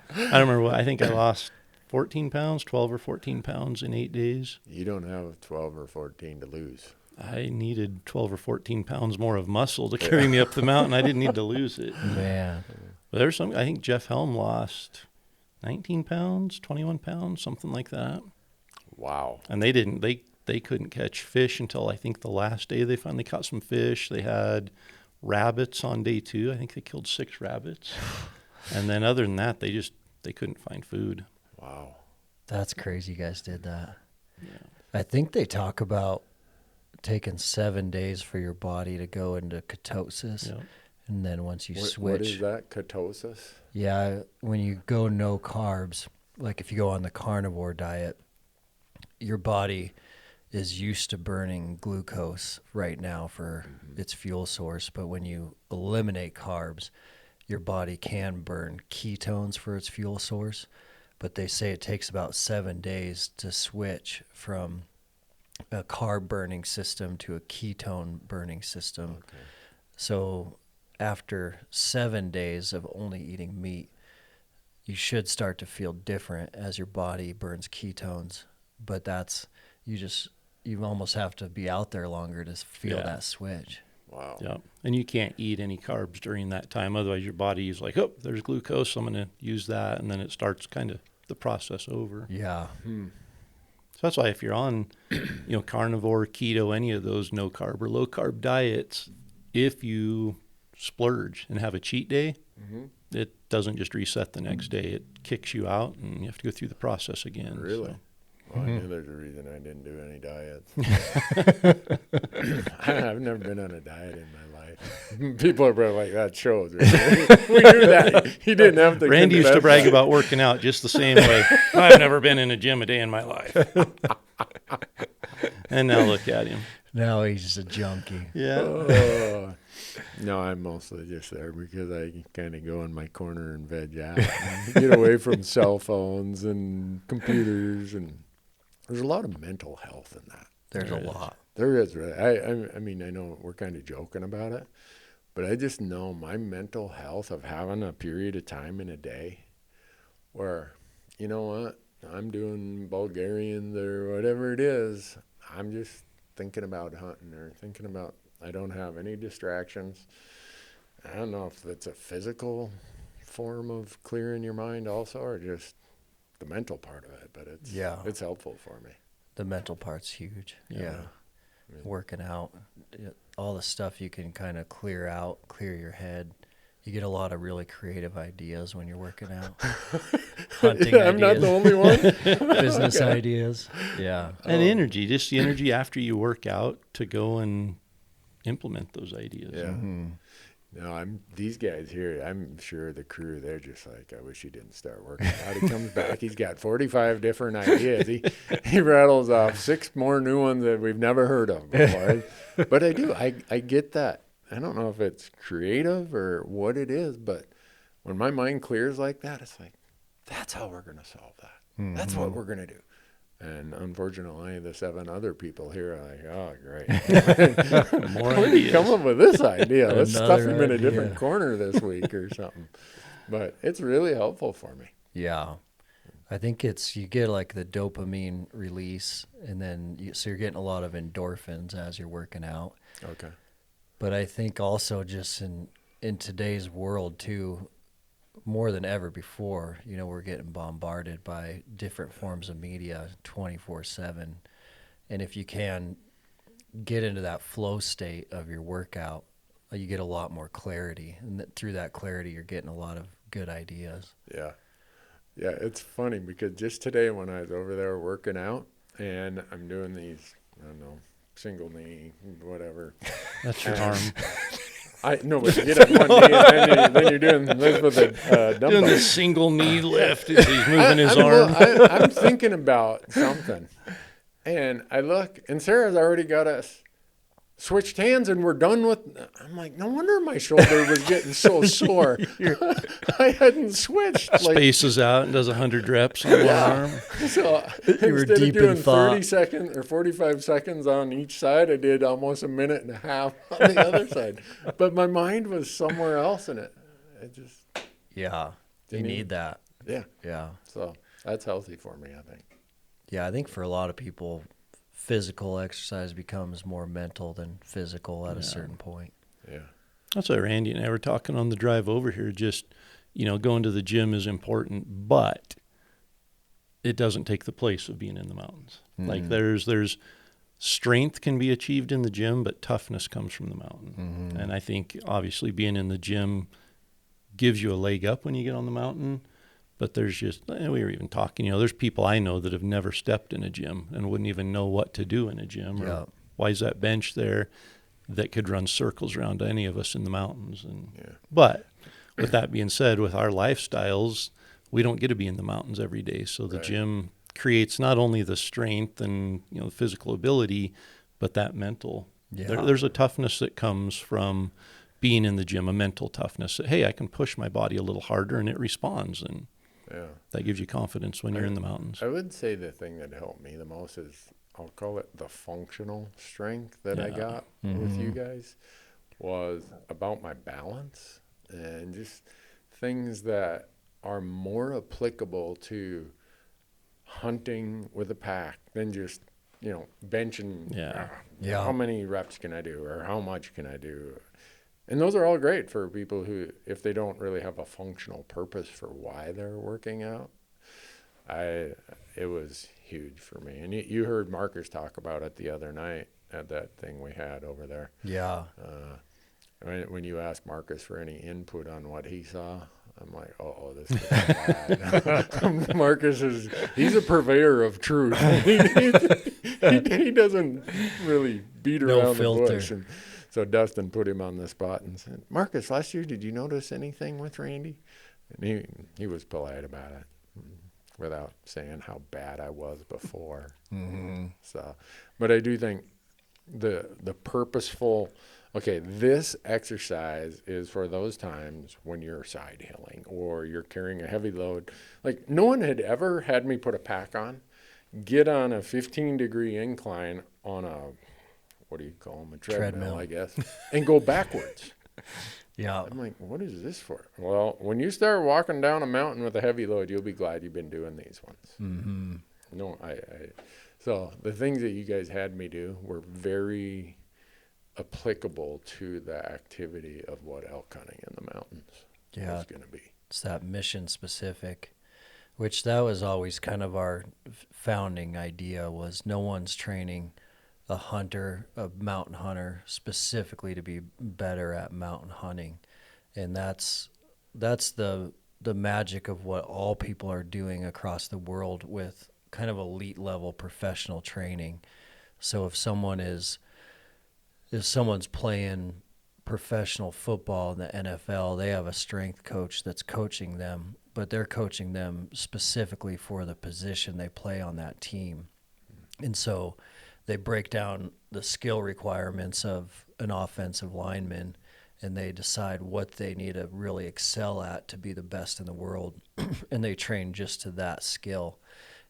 don't remember I think I lost 14 pounds, 12 or 14 pounds in 8 days. You don't have 12 or 14 to lose. I needed 12 or 14 pounds more of muscle to carry me up the mountain. I didn't need to lose it. Man. But there's I think Jeff Helm lost 19 pounds, 21 pounds, something like that. Wow. And they couldn't catch fish until I think the last day they finally caught some fish. They had rabbits on day 2. I think they killed 6 rabbits. And then other than that, they couldn't find food. Wow. That's crazy you guys did that. Yeah. I think they talk about taking 7 days for your body to go into ketosis. Yep. And then once you switch. What is that, ketosis? Yeah, when you go no carbs, like if you go on the carnivore diet, your body is used to burning glucose right now for its fuel source. But when you eliminate carbs, your body can burn ketones for its fuel source. But they say it takes about 7 days to switch from a carb burning system to a ketone burning system. Okay. So after 7 days of only eating meat, you should start to feel different as your body burns ketones. But you almost have to be out there longer to feel that switch. Wow. Yeah. And you can't eat any carbs during that time. Otherwise, your body is like, oh, there's glucose. I'm going to use that. And then it starts kind of the process over. Yeah. So that's why if you're on, carnivore, keto, any of those no carb or low carb diets, if you splurge and have a cheat day, it doesn't just reset the next day. It kicks you out and you have to go through the process again. Really? So. Well, I knew there's a reason I didn't do any diets. I've never been on a diet in my life. People are probably like, that shows. We knew that. He didn't have to. Randy used to brag about working out just the same way. I've never been in a gym a day in my life. And now look at him. Now he's just a junkie. Yeah. No, I'm mostly just there because I kind of go in my corner and veg out. And get away from cell phones and computers. And there's a lot of mental health in that. There's a lot. There is, really. I mean, I know we're kind of joking about it, but I just know my mental health of having a period of time in a day where, you know what, I'm doing Bulgarians or whatever it is. I'm just thinking about hunting or thinking about, I don't have any distractions. I don't know if that's a physical form of clearing your mind also, or just the mental part of it, but it's helpful for me. The mental part's huge. Yeah. Working out, all the stuff you can kind of clear your head. You get a lot of really creative ideas when you're working out. Hunting ideas. I'm not the only one. Business ideas. Yeah. And energy, just the energy after you work out to go and implement those ideas. Yeah. Mm-hmm. No, these guys here, I'm sure the crew, they're just like, I wish he didn't start working out. He comes back, he's got 45 different ideas. He rattles off 6 more new ones that we've never heard of before. But I get that. I don't know if it's creative or what it is, but when my mind clears like that, it's like, that's how we're going to solve that. Mm-hmm. That's what we're going to do. And unfortunately, the 7 other people here are like, oh, great. More ideas. Come up with this idea. Let's stuff him in a different corner this week or something. But it's really helpful for me. Yeah. I think you get like the dopamine release, and then so you're getting a lot of endorphins as you're working out. Okay. But I think also just in today's world too, more than ever before, we're getting bombarded by different forms of media 24/7. And if you can get into that flow state of your workout, you get a lot more clarity. And through that clarity, you're getting a lot of good ideas. Yeah. Yeah, it's funny because just today when I was over there working out and I'm doing these, I don't know, single knee, whatever. That's your arm. No, but you get up one knee and then you're doing this with a dumbbell. Doing the single knee lift as he's moving his arm. I'm thinking about something, and I look, and Sarah's already got us switched hands, and we're done with. I'm like, no wonder my shoulder was getting so sore. I hadn't switched. Spaces out and does 100 reps on one arm. So you were instead deep of doing in thought. 30 seconds or 45 seconds on each side, I did almost a minute and a half on the other side. But my mind was somewhere else in it. It just you need that. Yeah. So that's healthy for me, I think. Yeah, I think for a lot of people, physical exercise becomes more mental than physical at a certain point. Yeah. That's why Randy and I were talking on the drive over here. Just, going to the gym is important, but it doesn't take the place of being in the mountains. Mm-hmm. Like there's strength can be achieved in the gym, but toughness comes from the mountain. Mm-hmm. And I think obviously being in the gym gives you a leg up when you get on the mountain. But there's just, we were even talking, there's people I know that have never stepped in a gym and wouldn't even know what to do in a gym. Or why is that bench there that could run circles around any of us in the mountains? But with that being said, with our lifestyles, we don't get to be in the mountains every day. So the gym creates not only the strength and, the physical ability, but that mental. Yeah. There's a toughness that comes from being in the gym, a mental toughness that, hey, I can push my body a little harder and it responds. And that gives you confidence when you're in the mountains. I would say the thing that helped me the most is, I'll call it the functional strength that I got with you guys, was about my balance and just things that are more applicable to hunting with a pack than just, benching. How many reps can I do or how much can I do? And those are all great for people who, if they don't really have a functional purpose for why they're working out. It was huge for me. And you heard Marcus talk about it the other night at that thing we had over there. Yeah. When you asked Marcus for any input on what he saw, I'm like, this is bad. Marcus he's a purveyor of truth. He doesn't really beat around the bush. And so Dustin put him on the spot and said, Marcus, last year, did you notice anything with Randy? And he was polite about it without saying how bad I was before. Mm-hmm. So, but I do think the purposeful, this exercise is for those times when you're side hilling or you're carrying a heavy load. Like no one had ever had me put a pack on, get on a 15-degree incline on a, what do you call them? A treadmill, I guess, and go backwards. Yeah. I'm like, what is this for? Well, when you start walking down a mountain with a heavy load, you'll be glad you've been doing these ones. Mm-hmm. No, so the things that you guys had me do were very applicable to the activity of what elk hunting in the mountains is going to be. It's that mission specific, which that was always kind of our founding idea, was no one's training a mountain hunter specifically to be better at mountain hunting. And that's the magic of what all people are doing across the world with kind of elite level professional training. So if someone's playing professional football in the NFL, they have a strength coach that's coaching them, but they're coaching them specifically for the position they play on that team. And so they break down the skill requirements of an offensive lineman, and they decide what they need to really excel at to be the best in the world. And they train just to that skill.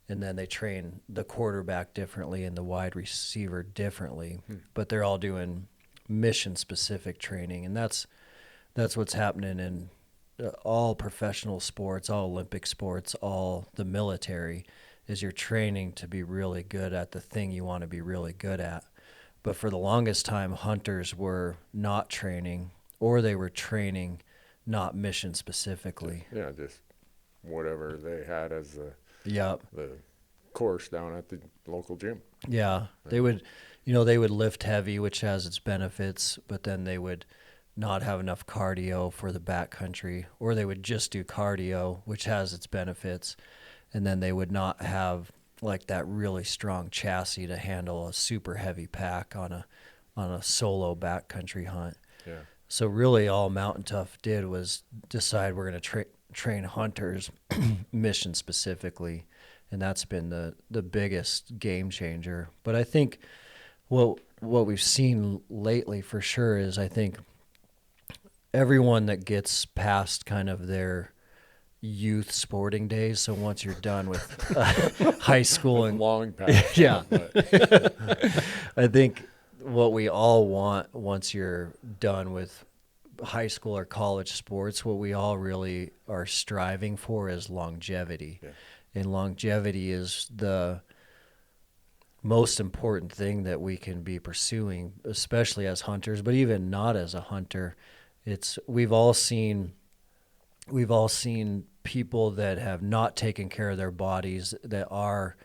And then they train the quarterback differently and the wide receiver differently, but they're all doing mission-specific training. And that's what's happening in all professional sports, all Olympic sports, all the military, is you're training to be really good at the thing you want to be really good at. But for the longest time, hunters were not training, or they were training not mission specifically. Yeah, just whatever they had as the course down at the local gym. Yeah, they would lift heavy, which has its benefits, but then they would not have enough cardio for the backcountry, or they would just do cardio, which has its benefits, and then they would not have like that really strong chassis to handle a super heavy pack on a solo backcountry hunt. Yeah. So really all Mountain Tough did was decide we're going to train hunters mission specifically, and that's been the biggest game changer. But I think what we've seen lately for sure is, I think everyone that gets past kind of their youth sporting days, so once you're done with high school and long past, yeah, I think what we all want once you're done with high school or college sports, what we all really are striving for is longevity. Yeah. And longevity is the most important thing that we can be pursuing, especially as hunters, but even not as a hunter. We've all seen people that have not taken care of their bodies, that are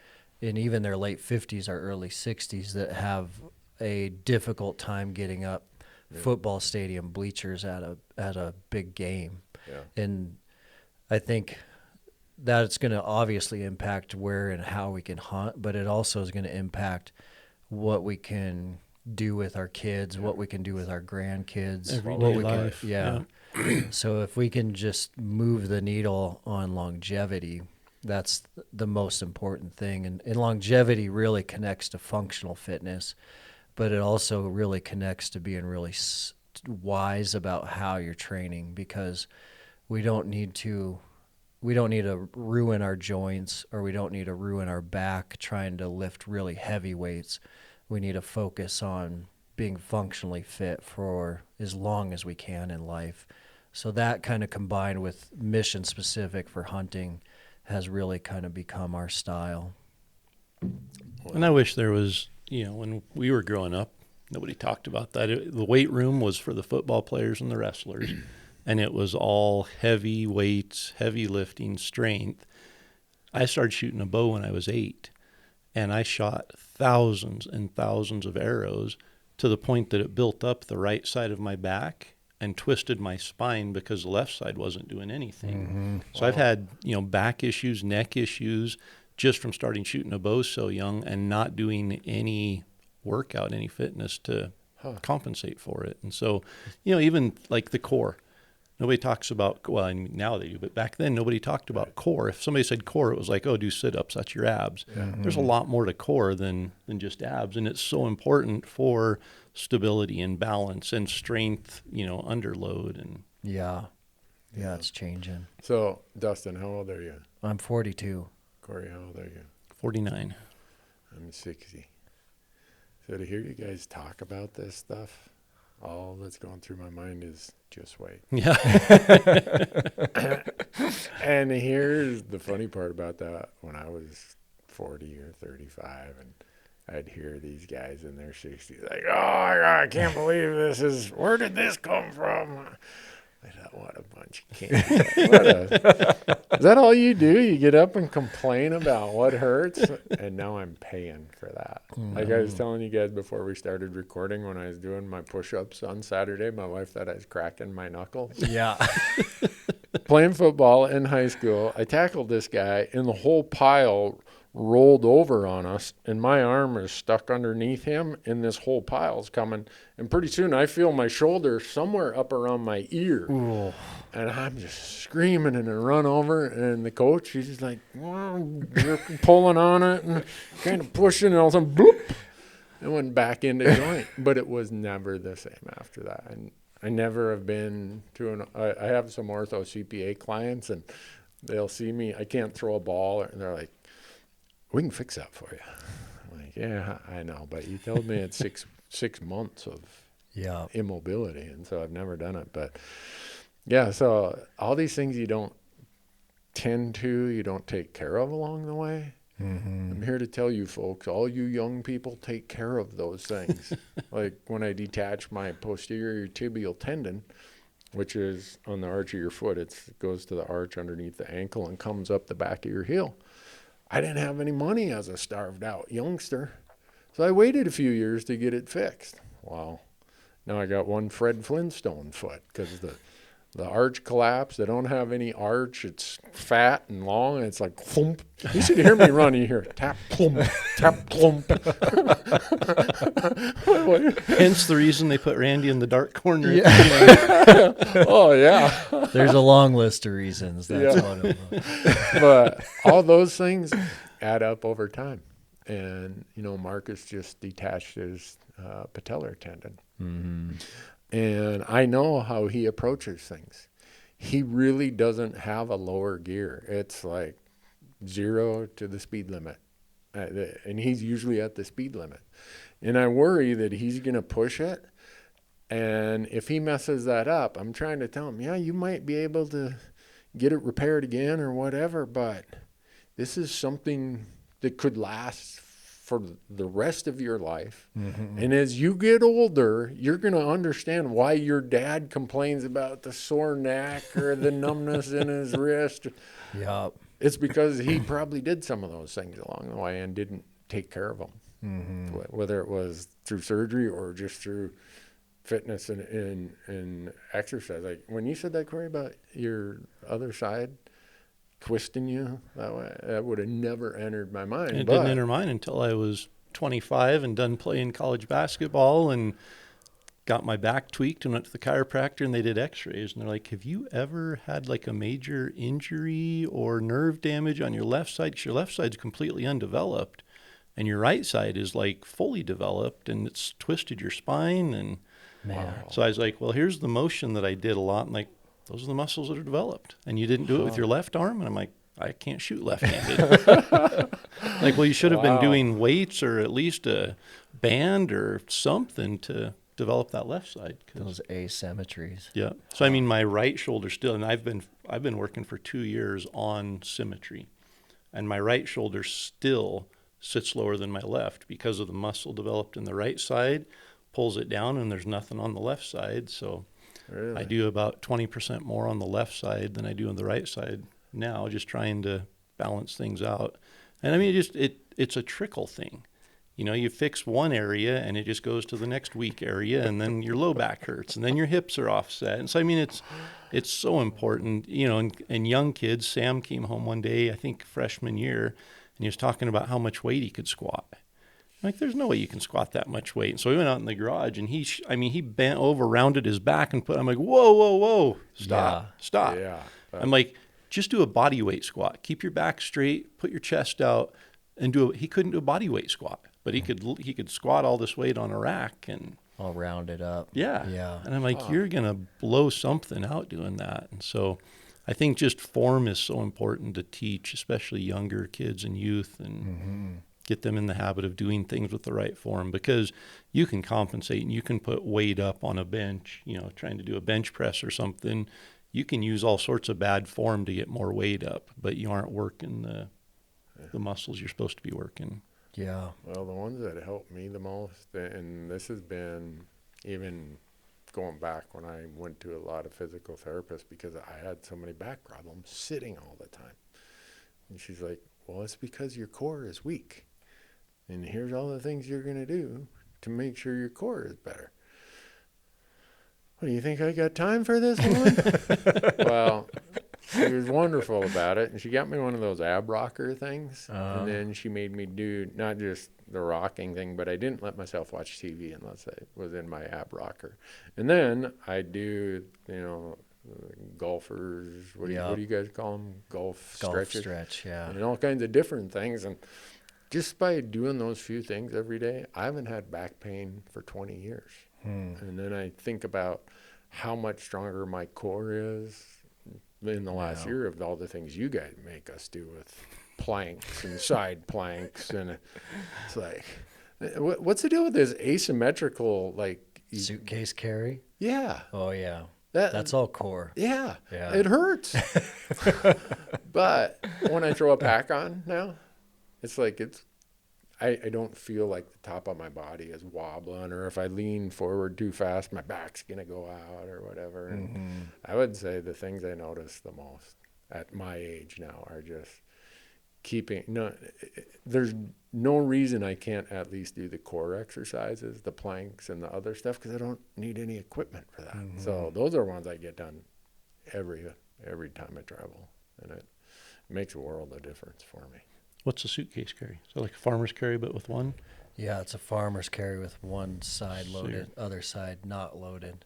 in even their late 50s or early 60s, that have a difficult time getting up football stadium bleachers at a big game. Yeah. And I think that it's going to obviously impact where and how we can hunt, but it also is going to impact what we can do with our kids, what we can do with our grandkids, everyday life. Yeah. So if we can just move the needle on longevity, that's the most important thing. And longevity really connects to functional fitness, but it also really connects to being really wise about how you're training, because we don't need to ruin our joints, or we don't need to ruin our back trying to lift really heavy weights. We need to focus on being functionally fit for as long as we can in life. So that kind of combined with mission specific for hunting has really kind of become our style. And I wish there was, when we were growing up, nobody talked about that. The weight room was for the football players and the wrestlers, and it was all heavy weights, heavy lifting, strength. I started shooting a bow when I was 8, and I shot thousands and thousands of arrows to the point that it built up the right side of my back and twisted my spine because the left side wasn't doing anything. Mm-hmm. So wow. I've had, back issues, neck issues, just from starting shooting a bow so young and not doing any workout, any fitness to compensate for it. And so, even like the core, nobody talks about, well, I mean, now they do, but back then nobody talked about core. If somebody said core, it was like, oh, do sit-ups, that's your abs. Mm-hmm. There's a lot more to core than just abs, and it's so important for stability and balance and strength, under load. And yeah, it's changing. So, Dustin, how old are you? I'm 42. Corey, how old are you? 49. I'm 60. So to hear you guys talk about this stuff, all that's going through my mind is just wait. Yeah. And here's the funny part about that. When I was 40 or 35 and I'd hear these guys in their 60s like, oh, I can't believe this is, where did this come from? I thought, what a bunch of candy. Is that all you do? You get up and complain about what hurts? And now I'm paying for that. Like I was telling you guys before we started recording, when I was doing my push-ups on Saturday, my wife thought I was cracking my knuckles. Yeah. Playing football in high school, I tackled this guy, and the whole pile rolled over on us, and my arm is stuck underneath him, and this whole pile's coming. And pretty soon I feel my shoulder somewhere up around my ear. Ooh. And I'm just screaming, and I run over, and the coach, he's just like, pulling on it and kind of pushing, and all of a sudden, bloop, it went back into joint. But it was never the same after that. And I never have been to I have some ortho CPA clients, and they'll see me, I can't throw a ball, and they're like, we can fix that for you. I'm like, yeah, I know, but you told me it's six months of immobility, and so I've never done it. But yeah, so all these things you don't you don't take care of along the way. Mm-hmm. I'm here to tell you folks, all you young people, take care of those things. Like when I detach my posterior tibial tendon, which is on the arch of your foot, it goes to the arch underneath the ankle and comes up the back of your heel. I didn't have any money as a starved out youngster, so I waited a few years to get it fixed. Wow. Now I got one Fred Flintstone foot because the arch collapsed. They don't have any arch. It's fat and long, and it's like plump. You should hear me run. You hear tap, plump, tap, plump. Hence the reason they put Randy in the dark corner. Yeah. Oh, yeah. There's a long list of reasons. That's one of them. But all those things add up over time. And, Marcus just detached his patellar tendon. Mm-hmm. And I know how he approaches things. He really doesn't have a lower gear. It's like 0 to the speed limit. And he's usually at the speed limit. And I worry that he's going to push it. And if he messes that up, I'm trying to tell him, yeah, you might be able to get it repaired again or whatever, but this is something that could last for the rest of your life. Mm-hmm. And as you get older, you're going to understand why your dad complains about the sore neck or the numbness in his wrist. Yeah. It's because he probably did some of those things along the way and didn't take care of them. Mm-hmm. Whether it was through surgery or just through fitness and exercise. Like when you said that, Corey, about your other side twisting you that way, that would have never entered my mind. It didn't enter mine until I was 25 and done playing college basketball and got my back tweaked and went to the chiropractor, and they did x-rays, and they're like, have you ever had like a major injury or nerve damage on your left side? Because your left side's completely undeveloped and your right side is like fully developed, and it's twisted your spine. And so I was like, well, here's the motion that I did a lot, and like, those are the muscles that are developed, and you didn't do it with your left arm. And I'm like, I can't shoot left-handed. Like, well, you should have been doing weights or at least a band or something to develop that left side. Those asymmetries. Yeah. So I mean, my right shoulder still, and I've been working for 2 years on symmetry, and my right shoulder still sits lower than my left because of the muscle developed in the right side, pulls it down, and there's nothing on the left side. So. Really? I do about 20% more on the left side than I do on the right side now, just trying to balance things out. And I mean, it's a trickle thing. You fix one area and it just goes to the next weak area, and then your low back hurts, and then your hips are offset. And so, I mean, it's so important, and young kids. Sam came home one day, I think freshman year, and he was talking about how much weight he could squat. Like, there's no way you can squat that much weight. And so we went out in the garage, and he bent over, rounded his back, and I'm like, whoa, stop. Yeah. I'm like, just do a body weight squat. Keep your back straight, put your chest out, and he couldn't do a body weight squat, but he could squat all this weight on a rack and all rounded up. Yeah. And I'm like, you're gonna blow something out doing that. And so I think just form is so important to teach, especially younger kids and youth, and get them in the habit of doing things with the right form, because you can compensate and you can put weight up on a bench, trying to do a bench press or something. You can use all sorts of bad form to get more weight up, but you aren't working the muscles you're supposed to be working. Yeah. Well, the ones that helped me the most, and this has been even going back when I went to a lot of physical therapists because I had so many back problems sitting all the time. And she's like, well, it's because your core is weak. And here's all the things you're going to do to make sure your core is better. What, do you think I got time for this one? Well, she was wonderful about it. And she got me one of those ab rocker things. And then she made me do not just the rocking thing, but I didn't let myself watch TV unless I was in my ab rocker. And then I do, golfers, what do you guys call them? Golf stretches. Stretch, yeah. And all kinds of different things. And just by doing those few things every day, I haven't had back pain for 20 years. And then I think about how much stronger my core is in the last year of all the things you guys make us do with planks and side planks. And it's like, what's the deal with this asymmetrical, suitcase carry? Yeah. Oh, yeah. That's all core. Yeah. Yeah. It hurts. But when I throw a pack on now, it's like I don't feel like the top of my body is wobbling, or if I lean forward too fast, my back's going to go out or whatever. And I would say the things I notice the most at my age now are just there's no reason I can't at least do the core exercises, the planks and the other stuff, because I don't need any equipment for that. So those are ones I get done every time I travel, and it makes a world of difference for me. What's a suitcase carry? So like a farmer's carry, but with one? Yeah, it's a farmer's carry with one side loaded, other side not loaded.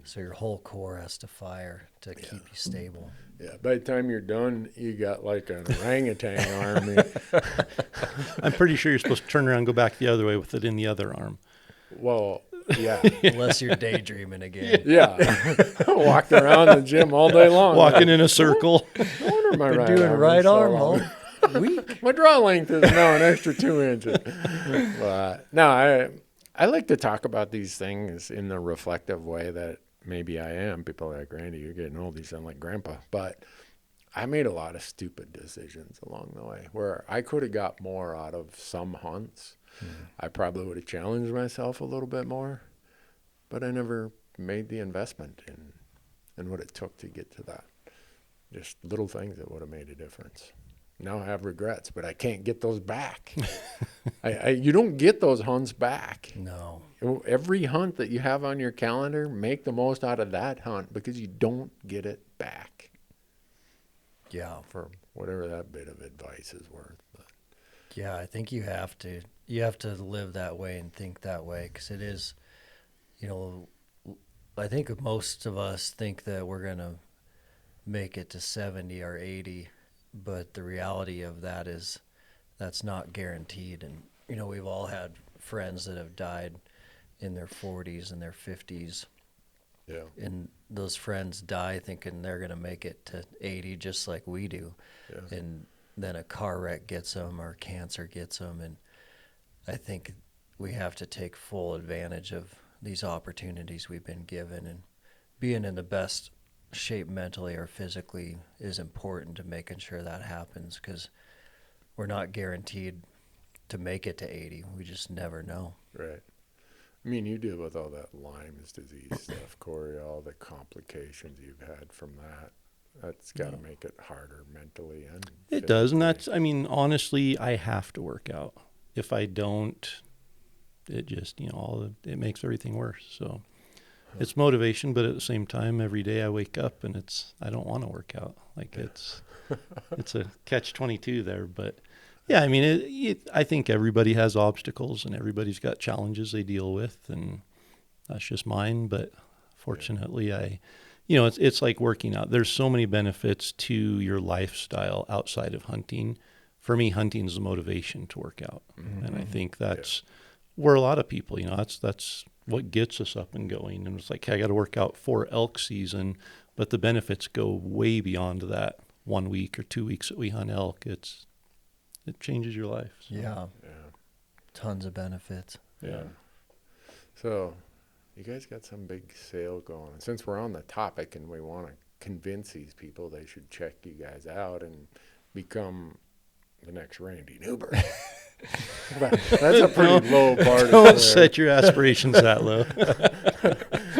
So your whole core has to fire to keep you stable. Yeah, by the time you're done, you got like an orangutan army. I'm pretty sure you're supposed to turn around and go back the other way with it in the other arm. Well, yeah. Unless you're daydreaming again. Yeah. Walked around the gym all day long. Walking in a circle. No wonder my right doing arm right is so arm long. all week. My draw length is now an extra 2 inches. But no, I like to talk about these things in the reflective way that maybe I am. People are like, Randy, you're getting old. You sound like grandpa. But I made a lot of stupid decisions along the way where I could have got more out of some hunts. I probably would have challenged myself a little bit more, but I never made the investment in what it took to get to that. Just little things that would have made a difference. Now I have regrets, but I can't get those back. You don't get those hunts back. No. Every hunt that you have on your calendar, make the most out of that hunt because you don't get it back. Yeah. For whatever that bit of advice is worth. But. Yeah, I think you have to live that way and think that way, because it is, I think most of us think that we're going to make it to 70 or 80, but the reality of that is that's not guaranteed. And, we've all had friends that have died in their 40s and their 50s. Yeah. And those friends die thinking they're going to make it to 80 just like we do. Yeah. And then a car wreck gets them or cancer gets them. And I think we have to take full advantage of these opportunities we've been given, and being in the best shape mentally or physically is important to making sure that happens, because we're not guaranteed to make it to 80. We just never know. Right. I mean, you deal with all that Lyme's disease stuff, Corey, all the complications you've had from that. That's got to make it harder mentally and physically. It does, and honestly, I have to work out. If I don't, it just, it makes everything worse. So it's motivation, but at the same time, every day I wake up and I don't want to work out. It's a catch-22 there, but yeah, I mean, I think everybody has obstacles and everybody's got challenges they deal with, and that's just mine. But fortunately, it's like working out. There's so many benefits to your lifestyle outside of hunting. For me, hunting is the motivation to work out. Mm-hmm. And I think that's where a lot of people, that's what gets us up and going. And it's like, hey, I got to work out for elk season, but the benefits go way beyond that 1 week or 2 weeks that we hunt elk. It changes your life. So. Yeah. Tons of benefits. Yeah. So you guys got some big sale going. Since we're on the topic and we want to convince these people they should check you guys out and become the next Randy Newberg. That's a pretty low bar to Don't clear. set your aspirations that low.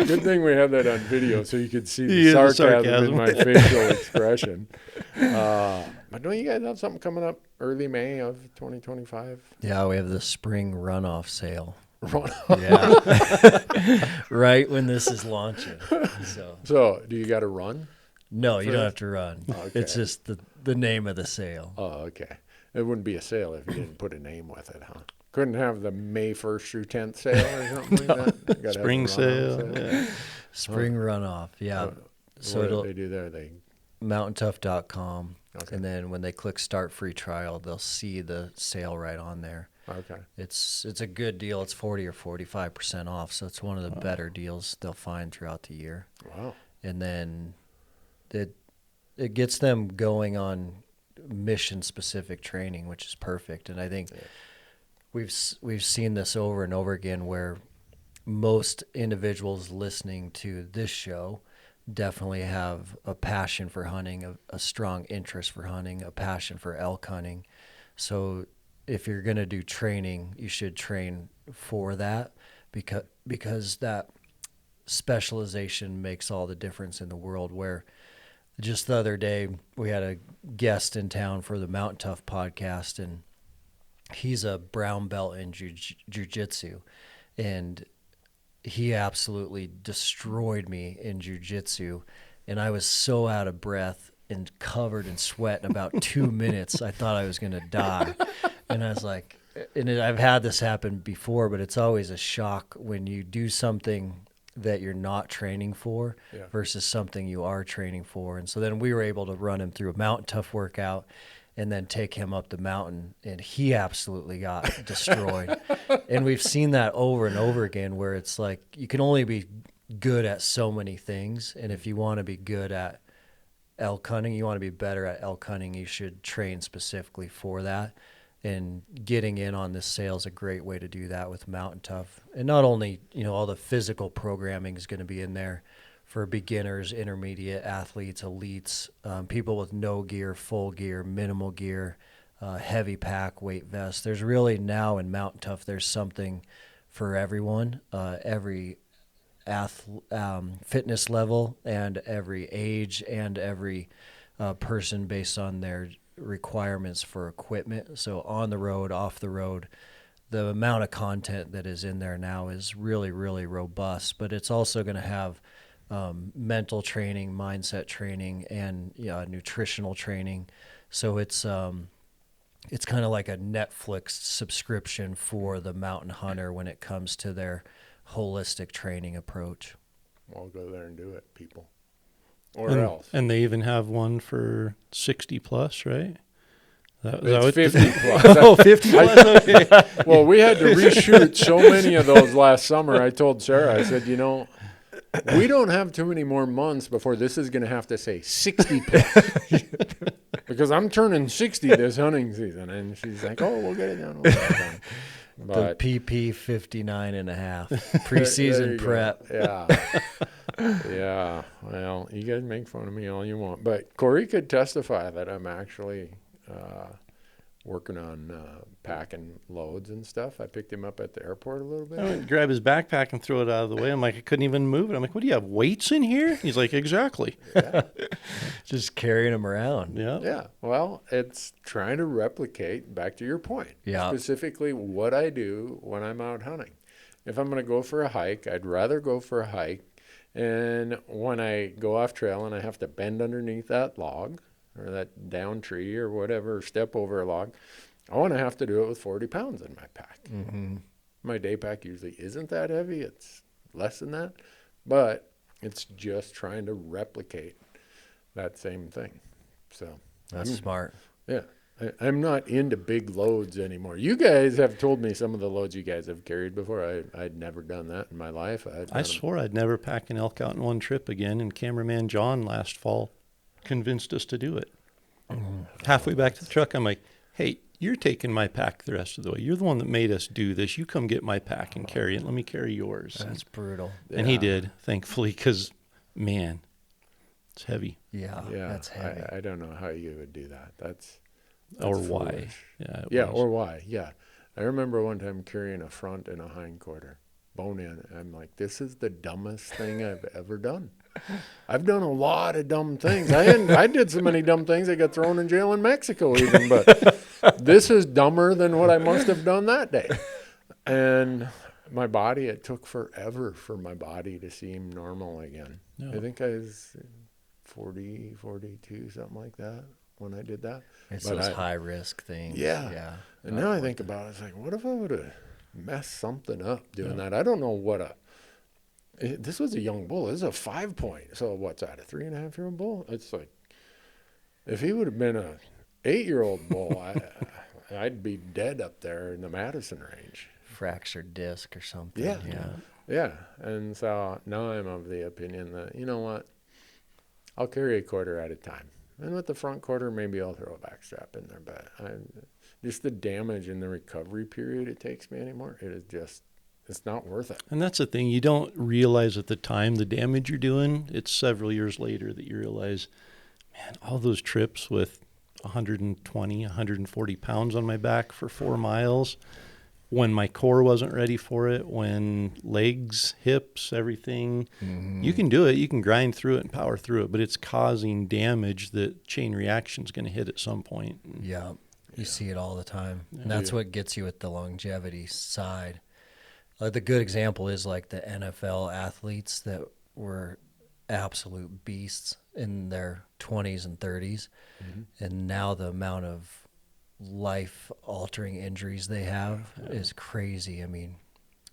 Good thing we have that on video so you could see the Yeah, the sarcasm in sarcasm. my facial expression. But don't you guys have something coming up early May of 2025? Yeah, we have the spring runoff sale. Yeah. Right when this is launching. So, do you got to run? No, you don't have to run. Okay. It's just the name of the sale. Oh, okay. It wouldn't be a sale if you didn't put a name with it, huh? Couldn't have the May 1st through 10th sale or something like that? Gotta have Spring the runoff sale. Yeah. Spring runoff. Yeah. So what do it'll they do there? They mountaintough.com. Okay. And then when they click start free trial, they'll see the sale right on there. okay. It's a good deal. It's 40 or 45% off. So it's one of the better deals they'll find throughout the year. Wow. And then it gets them going on mission specific training, which is perfect. And I think we've seen this over and over again where most individuals listening to this show definitely have a passion for hunting, a strong interest for hunting, a passion for elk hunting. So if you're going to do training, you should train for that because that specialization makes all the difference in the world. Where just the other day we had a guest in town for the Mountain Tough podcast, and he's a brown belt in jiu-jitsu, and he absolutely destroyed me in jiu-jitsu, and I was so out of breath and covered in sweat in about 2 minutes. I thought I was going to die. And I was like, I've had this happen before, but it's always a shock when you do something that you're not training for versus something you are training for. And so then we were able to run him through a Mountain Tough workout and then take him up the mountain, and he absolutely got destroyed. And we've seen that over and over again where it's like you can only be good at so many things, and if you want to be good at elk hunting, you want to be better at elk hunting, you should train specifically for that. And getting in on this sale is a great way to do that with Mountain Tough. And not only, all the physical programming is going to be in there for beginners, intermediate athletes, elites, people with no gear, full gear, minimal gear, heavy pack, weight vest. There's really now in Mountain Tough, there's something for everyone, every fitness level and every age and every person based on their requirements for equipment. So on the road, off the road, the amount of content that is in there now is really, really robust, but it's also going to have mental training, mindset training, and nutritional training. So it's kind of like a Netflix subscription for the mountain hunter when it comes to their holistic training approach. I'll go there and do it, people. Or else. And they even have one for 60 plus, right? It's 50 plus. Oh, 50 plus? Okay. Well, we had to reshoot so many of those last summer. I told Sarah, I said, we don't have too many more months before this is going to have to say 60 plus. Because I'm turning 60 this hunting season. And she's like, oh, we'll get it done. We'll get it done. But the PP 59 and a half preseason prep. Yeah. Yeah. Well, you guys make fun of me all you want. But Corey could testify that I'm actually working on packing loads and stuff. I picked him up at the airport a little bit. I went to grab his backpack and throw it out of the way. I'm like, I couldn't even move it. I'm like, what do you have, weights in here? He's like, exactly. Yeah. Just carrying him around. Yeah. Yeah. Well, it's trying to replicate, back to your point, specifically what I do when I'm out hunting. If I'm going to go for a hike, I'd rather go for a hike. And when I go off trail and I have to bend underneath that log or that down tree or whatever, step over a log, I want to have to do it with 40 pounds in my pack. Mm-hmm. My day pack usually isn't that heavy. It's less than that. But it's just trying to replicate that same thing. So That's smart. Yeah. I'm not into big loads anymore. You guys have told me some of the loads you guys have carried before. I'd never done that in my life. I swore I'd never pack an elk out in one trip again, and cameraman John last fall convinced us to do it. Halfway back to the truck, I'm like, hey, you're taking my pack the rest of the way. You're the one that made us do this. You come get my pack and carry it. Let me carry yours. That's brutal. And he did, thankfully, because, man, it's heavy. Yeah, that's heavy. I don't know how you would do that. That's or why. foolish. Yeah, Yeah, or why. Yeah. I remember one time carrying a front and a hind quarter, bone in. I'm like, this is the dumbest thing I've ever done. I've done a lot of dumb things. I did so many dumb things I got thrown in jail in Mexico even, but this is dumber than what I must have done that day. And my body, it took forever for my body to seem normal again. No. I think I was 40, 42, something like that when I did that. It's those high-risk things. Yeah. And now I think about it, it's like, what if I would have messed something up doing that? I don't know what this was a young bull. This is a 5-point. So what's that, a 3.5-year-old bull? It's like, if he would have been a 8-year-old bull, I'd be dead up there in the Madison range. Fractured disc or something. Yeah. And so now I'm of the opinion that, you know what, I'll carry a quarter at a time. And with the front quarter, maybe I'll throw a back strap in there. But just the damage in the recovery period it takes me anymore, it is just, it's not worth it. And that's the thing. You don't realize at the time the damage you're doing. It's several years later that you realize, man, all those trips with 120, 140 pounds on my back for 4 miles, when my core wasn't ready for it, when legs, hips, everything, you can do it. You can grind through it and power through it, but it's causing damage that chain reaction is going to hit at some point. Yeah, you see it all the time. And that's what gets you at the longevity side. The good example is like the NFL athletes that were absolute beasts in their 20s and 30s. And now the amount of life-altering injuries they have is crazy. I mean,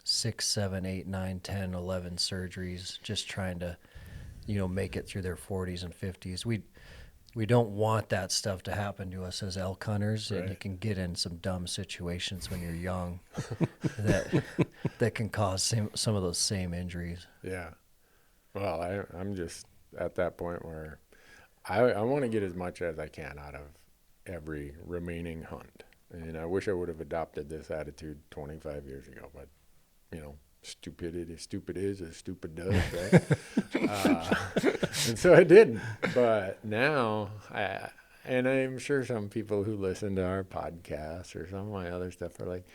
6, 7, 8, 9, 10, 11 surgeries just trying to, make it through their 40s and 50s. We don't want that stuff to happen to us as elk hunters, and you can get in some dumb situations when you're young that can cause some of those same injuries. Yeah. Well, I'm just at that point where I want to get as much as I can out of every remaining hunt. And I wish I would have adopted this attitude 25 years ago, but, stupid is as stupid does, right? And so I didn't. But now, and I'm sure some people who listen to our podcast or some of my other stuff are like,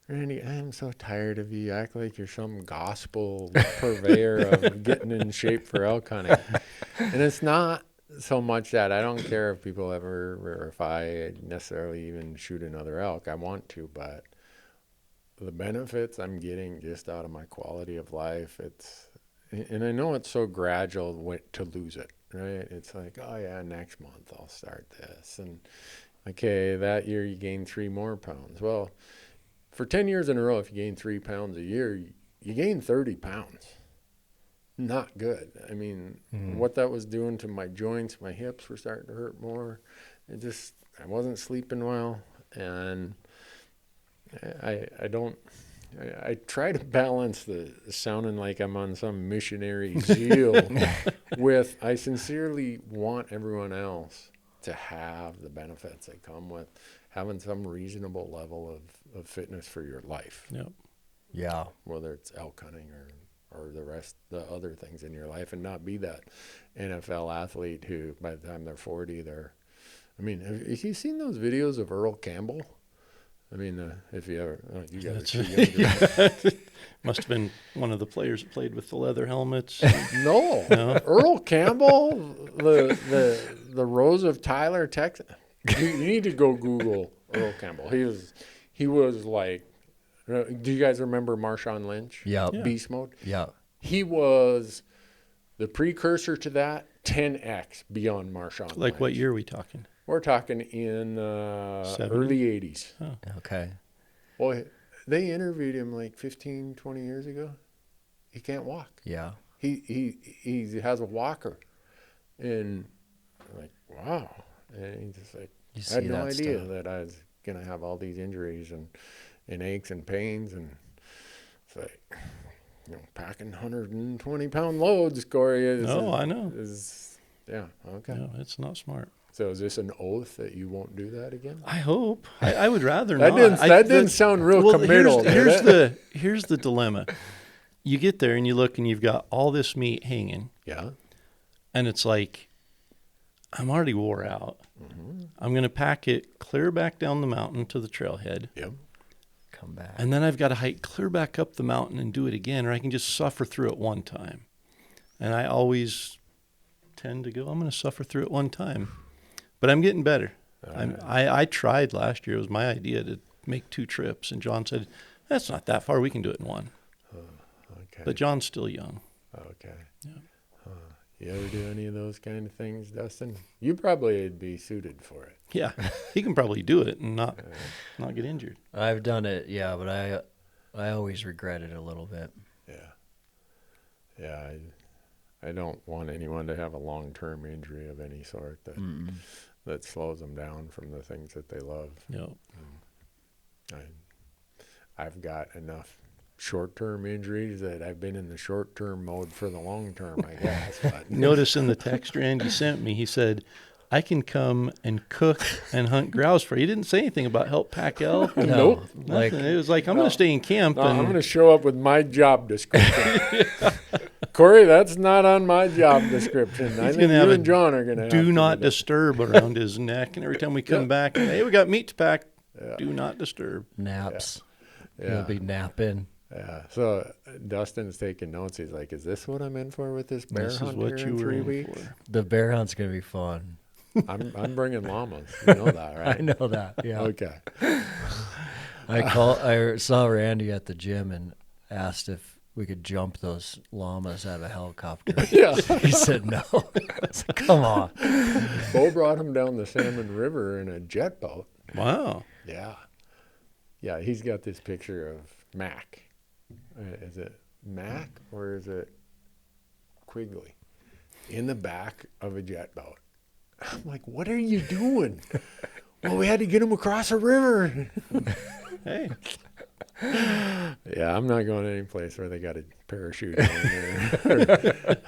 Randy, I'm so tired of you. You act like you're some gospel purveyor of getting in shape for elk hunting. And it's not so much that I don't care if people ever, or if I necessarily even shoot another elk. I want to, but the benefits I'm getting just out of my quality of life, and I know it's so gradual to lose it, right? It's like, oh yeah, next month I'll start this. And okay, that year you gain 3 more pounds. Well, for 10 years in a row, if you gain 3 pounds a year, you gain 30 pounds. Not good. I mean, what that was doing to my joints, my hips were starting to hurt more. I wasn't sleeping well, and I try to balance the sounding like I'm on some missionary zeal with, I sincerely want everyone else to have the benefits that come with having some reasonable level of fitness for your life. Yep. Yeah. Whether it's elk hunting or the other things in your life, and not be that NFL athlete who by the time they're 40, have you seen those videos of Earl Campbell? I mean, if you ever, you guys are too young. Must have been one of the players that played with the leather helmets. No. Earl Campbell, the Rose of Tyler, Texas. You need to go Google Earl Campbell. He was like, do you guys remember Marshawn Lynch? Yeah. Beast Mode? Yeah. He was the precursor to that, 10x beyond Marshawn Lynch. Like what year are we talking? We're talking in early 80s. Oh. Okay. Well, they interviewed him like 15, 20 years ago. He can't walk. Yeah. He has a walker. And I'm like, wow. And he's just like, I had no idea that I was going to have all these injuries and aches and pains. And it's like, packing 120-pound loads, Corey. I know. Yeah, okay. No, it's not smart. So is this an oath that you won't do that again? I hope. I would rather not. That didn't sound real committal. Here's the dilemma. You get there and you look and you've got all this meat hanging. Yeah. And it's like, I'm already wore out. Mm-hmm. I'm going to pack it clear back down the mountain to the trailhead. Yep. come back. And then I've got to hike clear back up the mountain and do it again, or I can just suffer through it one time. And I always tend to go, I'm going to suffer through it one time. But I'm getting better. I tried last year. It was my idea to make 2 trips. And John said, that's not that far. We can do it in one. Okay. But John's still young. Okay. Yeah. You ever do any of those kind of things, Dustin? You probably would be suited for it. Yeah, he can probably do it and not get injured. I've done it, yeah, but I always regret it a little bit. Yeah. I don't want anyone to have a long-term injury of any sort that slows them down from the things that they love. No. I've got enough short-term injuries that I've been in the short-term mode for the long-term, I guess. But. Notice in the text Randy sent me, he said, I can come and cook and hunt grouse for you. He didn't say anything about help pack elk. Nope. Like, it was like, I'm going to stay in camp. No, I'm going to show up with my job description. Corey, that's not on my job description. I think you and John are going to have do to not disturb around his neck. And every time we come back, hey, we got meat to pack. Do not disturb. Naps. Yeah. You'll be napping. Yeah. So Dustin's taking notes. He's like, is this what I'm in for with this bear This is hunt what here you in were 3 in weeks? for. The bear hunt's going to be fun. I'm bringing llamas. You know that, right? I know that, yeah. Okay. I saw Randy at the gym and asked if we could jump those llamas out of a helicopter. Yeah. He said no. I was like, come on. Bo brought him down the Salmon River in a jet boat. Wow. Yeah. Yeah, he's got this picture of Mac. Is it Mac or is it Quigley? In the back of a jet boat. I'm like, what are you doing? Well, we had to get him across a river. Hey. Yeah, I'm not going any place where they got a parachute on there.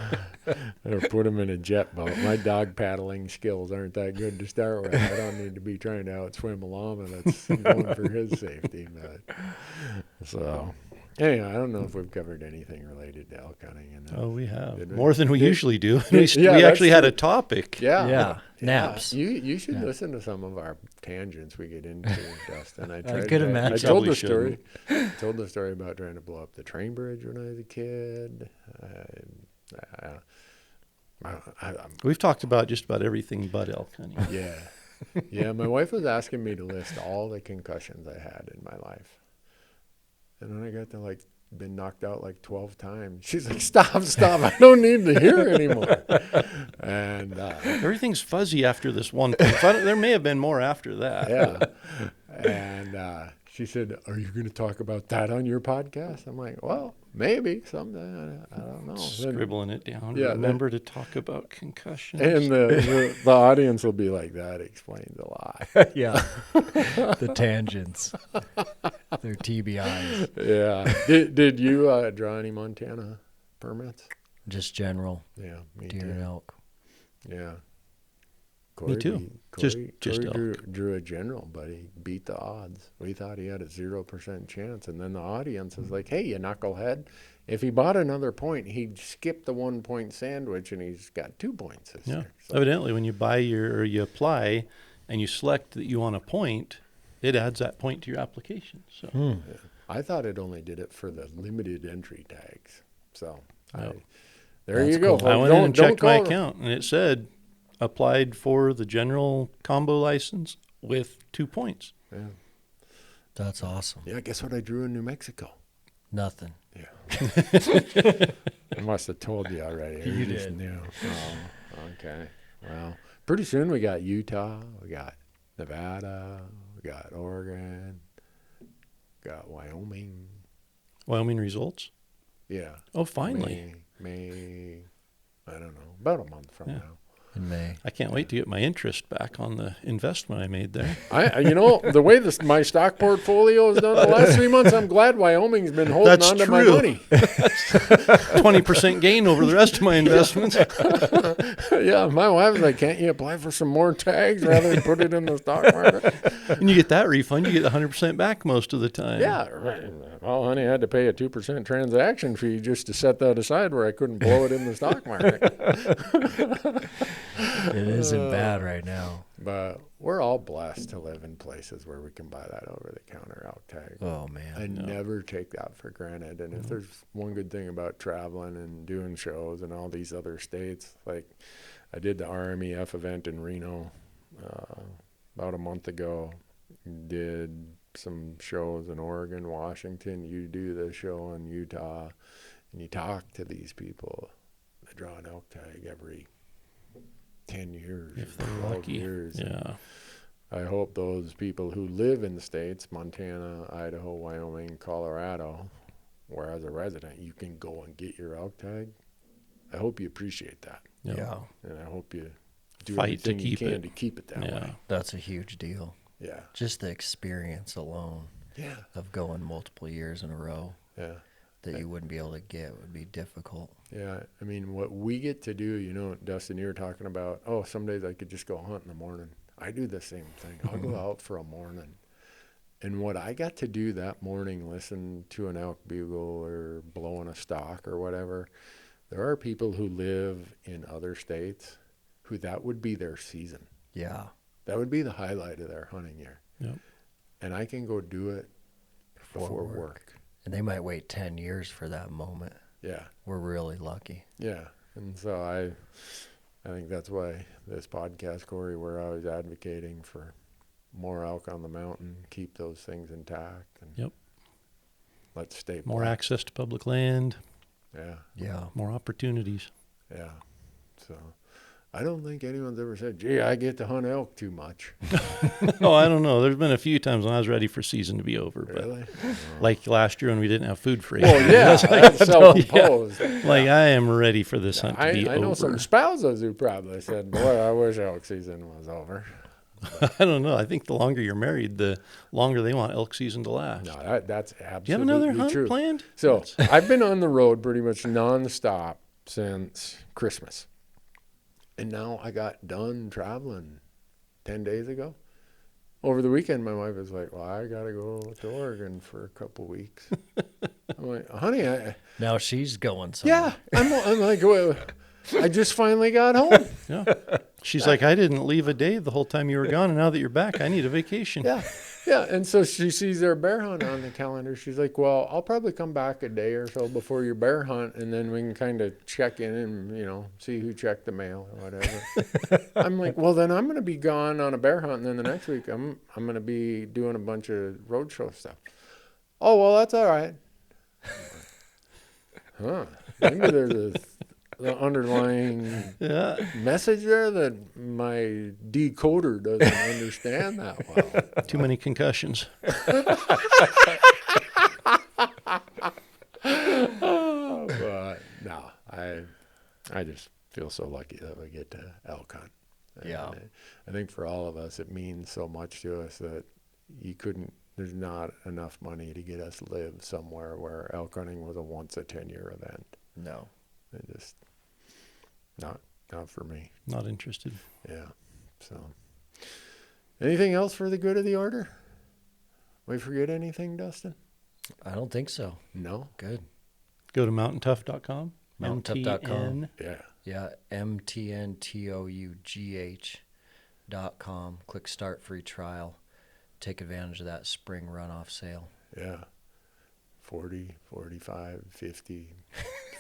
Or put him in a jet boat. My dog paddling skills aren't that good to start with. I don't need to be trying to outswim a llama that's going for his safety. But, so, anyway, I don't know if we've covered anything related to elk hunting. Oh, we have. Did we? More than we usually do. We Yeah, actually had true. a topipic. Yeah. Naps. You should listen to some of our tangents we get into, Dustin. I could imagine. I told Probably the story. Told the story about trying to blow up the train bridge when I was a kid. We've talked about just about everything but elk hunting. Yeah. Yeah, my wife was asking me to list all the concussions I had in my life. And when I got to been knocked out 12 times, she's like, stop, I don't need to hear anymore. And Everything's fuzzy after this one point. So there may have been more after that. yeah. And she said, are you going to talk about that on your podcast? I'm like, well, maybe someday. I don't know. Scribbling it down. Yeah, Remember to talk about concussions. And the audience will be like, that explains a lot. Yeah. The tangents. They're TBIs. Yeah. Did you draw any Montana permits? Just general Yeah, me deer too. and elk. Yeah. Me too. Just elk. Drew a general, but he beat the odds. We thought he had a 0% chance. And then the audience is like, hey, you knucklehead. If he bought another point, he'd skip the 1 point sandwich and he's got 2 points this year. So, Evidently, when you you apply and you select that you want a point, it adds that point to your application. So yeah. I thought it only did it for the limited entry tags. So there That's you go. cool. I went in and checked my call- account, and it said applied for the general combo license with 2 points. Yeah. That's awesome. Yeah, guess what I drew in New Mexico? Nothing. Yeah. I must have told you already. You just did. knew. Oh, okay. Well, pretty soon we got Utah, we got Nevada, we got Oregon, got Wyoming. Wyoming results? Yeah. Oh, finally. May, I don't know, about a month from now. In May. I can't wait to get my interest back on the investment I made there. The way my stock portfolio has done the last 3 months, I'm glad Wyoming's been holding That's on to my true. money. 20% gain over the rest of my investments. Yeah, my wife's like, can't you apply for some more tags rather than put it in the stock market? And you get that refund, you get 100% back most of the time. Yeah, right. Well, honey, I had to pay a 2% transaction fee just to set that aside where I couldn't blow it in the stock market. It isn't bad right now. But we're all blessed to live in places where we can buy that over-the-counter elk tag. Oh, man. I never take that for granted. And if there's one good thing about traveling and doing shows in all these other states, like I did the RMEF event in Reno about a month ago, did some shows in Oregon, Washington. You do the show in Utah, and you talk to these people that draw an elk tag every 10 years, if they're 12 lucky. years. Yeah. I hope those people who live in the states, Montana, Idaho, Wyoming, Colorado, where as a resident you can go and get your elk tag, I hope you appreciate that. Yep. Yeah. And I hope you do Fight to everything you keep can it. to keep it that Yeah. way. That's a huge deal. Yeah. Just the experience alone Yeah. of going multiple years in a row Yeah. that you wouldn't be able to get would be difficult. Yeah. I mean, what we get to do, you know, Dustin, you were talking about, some days I could just go hunt in the morning. I do the same thing. I'll go out for a morning. And what I got to do that morning, listen to an elk bugle or blowing a stalk or whatever, there are people who live in other states who that would be their season. Yeah. That would be the highlight of their hunting year. Yep. And I can go do it before work. And they might wait 10 years for that moment. Yeah. We're really lucky. Yeah. And so I think that's why this podcast, Corey, we're always advocating for more elk on the mountain, keep those things intact. And Yep. let's stay More black. access to public land, Yeah. Yeah. more opportunities. Yeah. So I don't think anyone's ever said, gee, I get to hunt elk too much. Oh, I don't know. There's been a few times when I was ready for season to be over, but Really? like last year when we didn't have food for you. Well, yeah, that's self-imposed. Like I am ready for this hunt to be I know over. some spouses who probably said, boy, I wish elk season was over. I don't know. I think the longer you're married, the longer they want elk season to last. No, that's absolutely Do you have another hunt true. planned? So I've been on the road pretty much nonstop since Christmas. And now I got done traveling 10 days ago. Over the weekend, my wife was like, well, I got to go to Oregon for a couple weeks. I'm like, honey, Now she's going somewhere. yeah. I'm like, well, I just finally got home. Yeah. She's like, I didn't leave a day the whole time you were gone, and now that you're back, I need a vacation. Yeah. Yeah. And so she sees their bear hunt on the calendar. She's like, well, I'll probably come back a day or so before your bear hunt, and then we can kind of check in and, see who checked the mail or whatever. I'm like, well, then I'm going to be gone on a bear hunt, and then the next week I'm going to be doing a bunch of roadshow stuff. Oh, well, that's all right. Huh. Maybe there's the underlying message there that my decoder doesn't understand that well. Too many concussions. But no, I just feel so lucky that we get to elk hunt. Yeah. And I think for all of us, it means so much to us that there's not enough money to get us live somewhere where elk hunting was a once a 10-year event. No. It just not for me. Not interested. Yeah. So anything else for the good of the order? We forget anything, Dustin? I don't think so. No. Good. Go to mountaintough.com. Mountaintough.com. Yeah. Yeah. MTNTOUGH.com. Click start free trial. Take advantage of that spring runoff sale. Yeah. 40, 45, 50.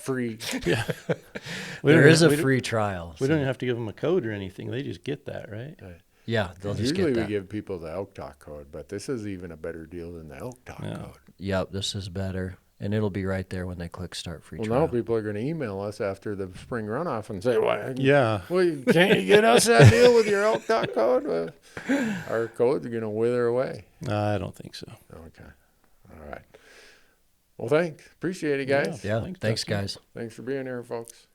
Free. Yeah. There is a free trial. We don't even have to give them a code or anything. They just get that, right? Yeah, they'll just Usually get that. we give people the Elk Talk code, but this is even a better deal than the Elk Talk Yeah. code. Yep, this is better. And it'll be right there when they click start free Well, trial. now people are going to email us after the spring runoff and say, well, Yeah. can't you get us that deal with your Elk Talk code? Well, our code's going to wither away. I don't think so. Okay. All right. Well, thanks. Appreciate it, guys. Yeah, Thanks, thanks Dustin. guys. Thanks for being here, folks.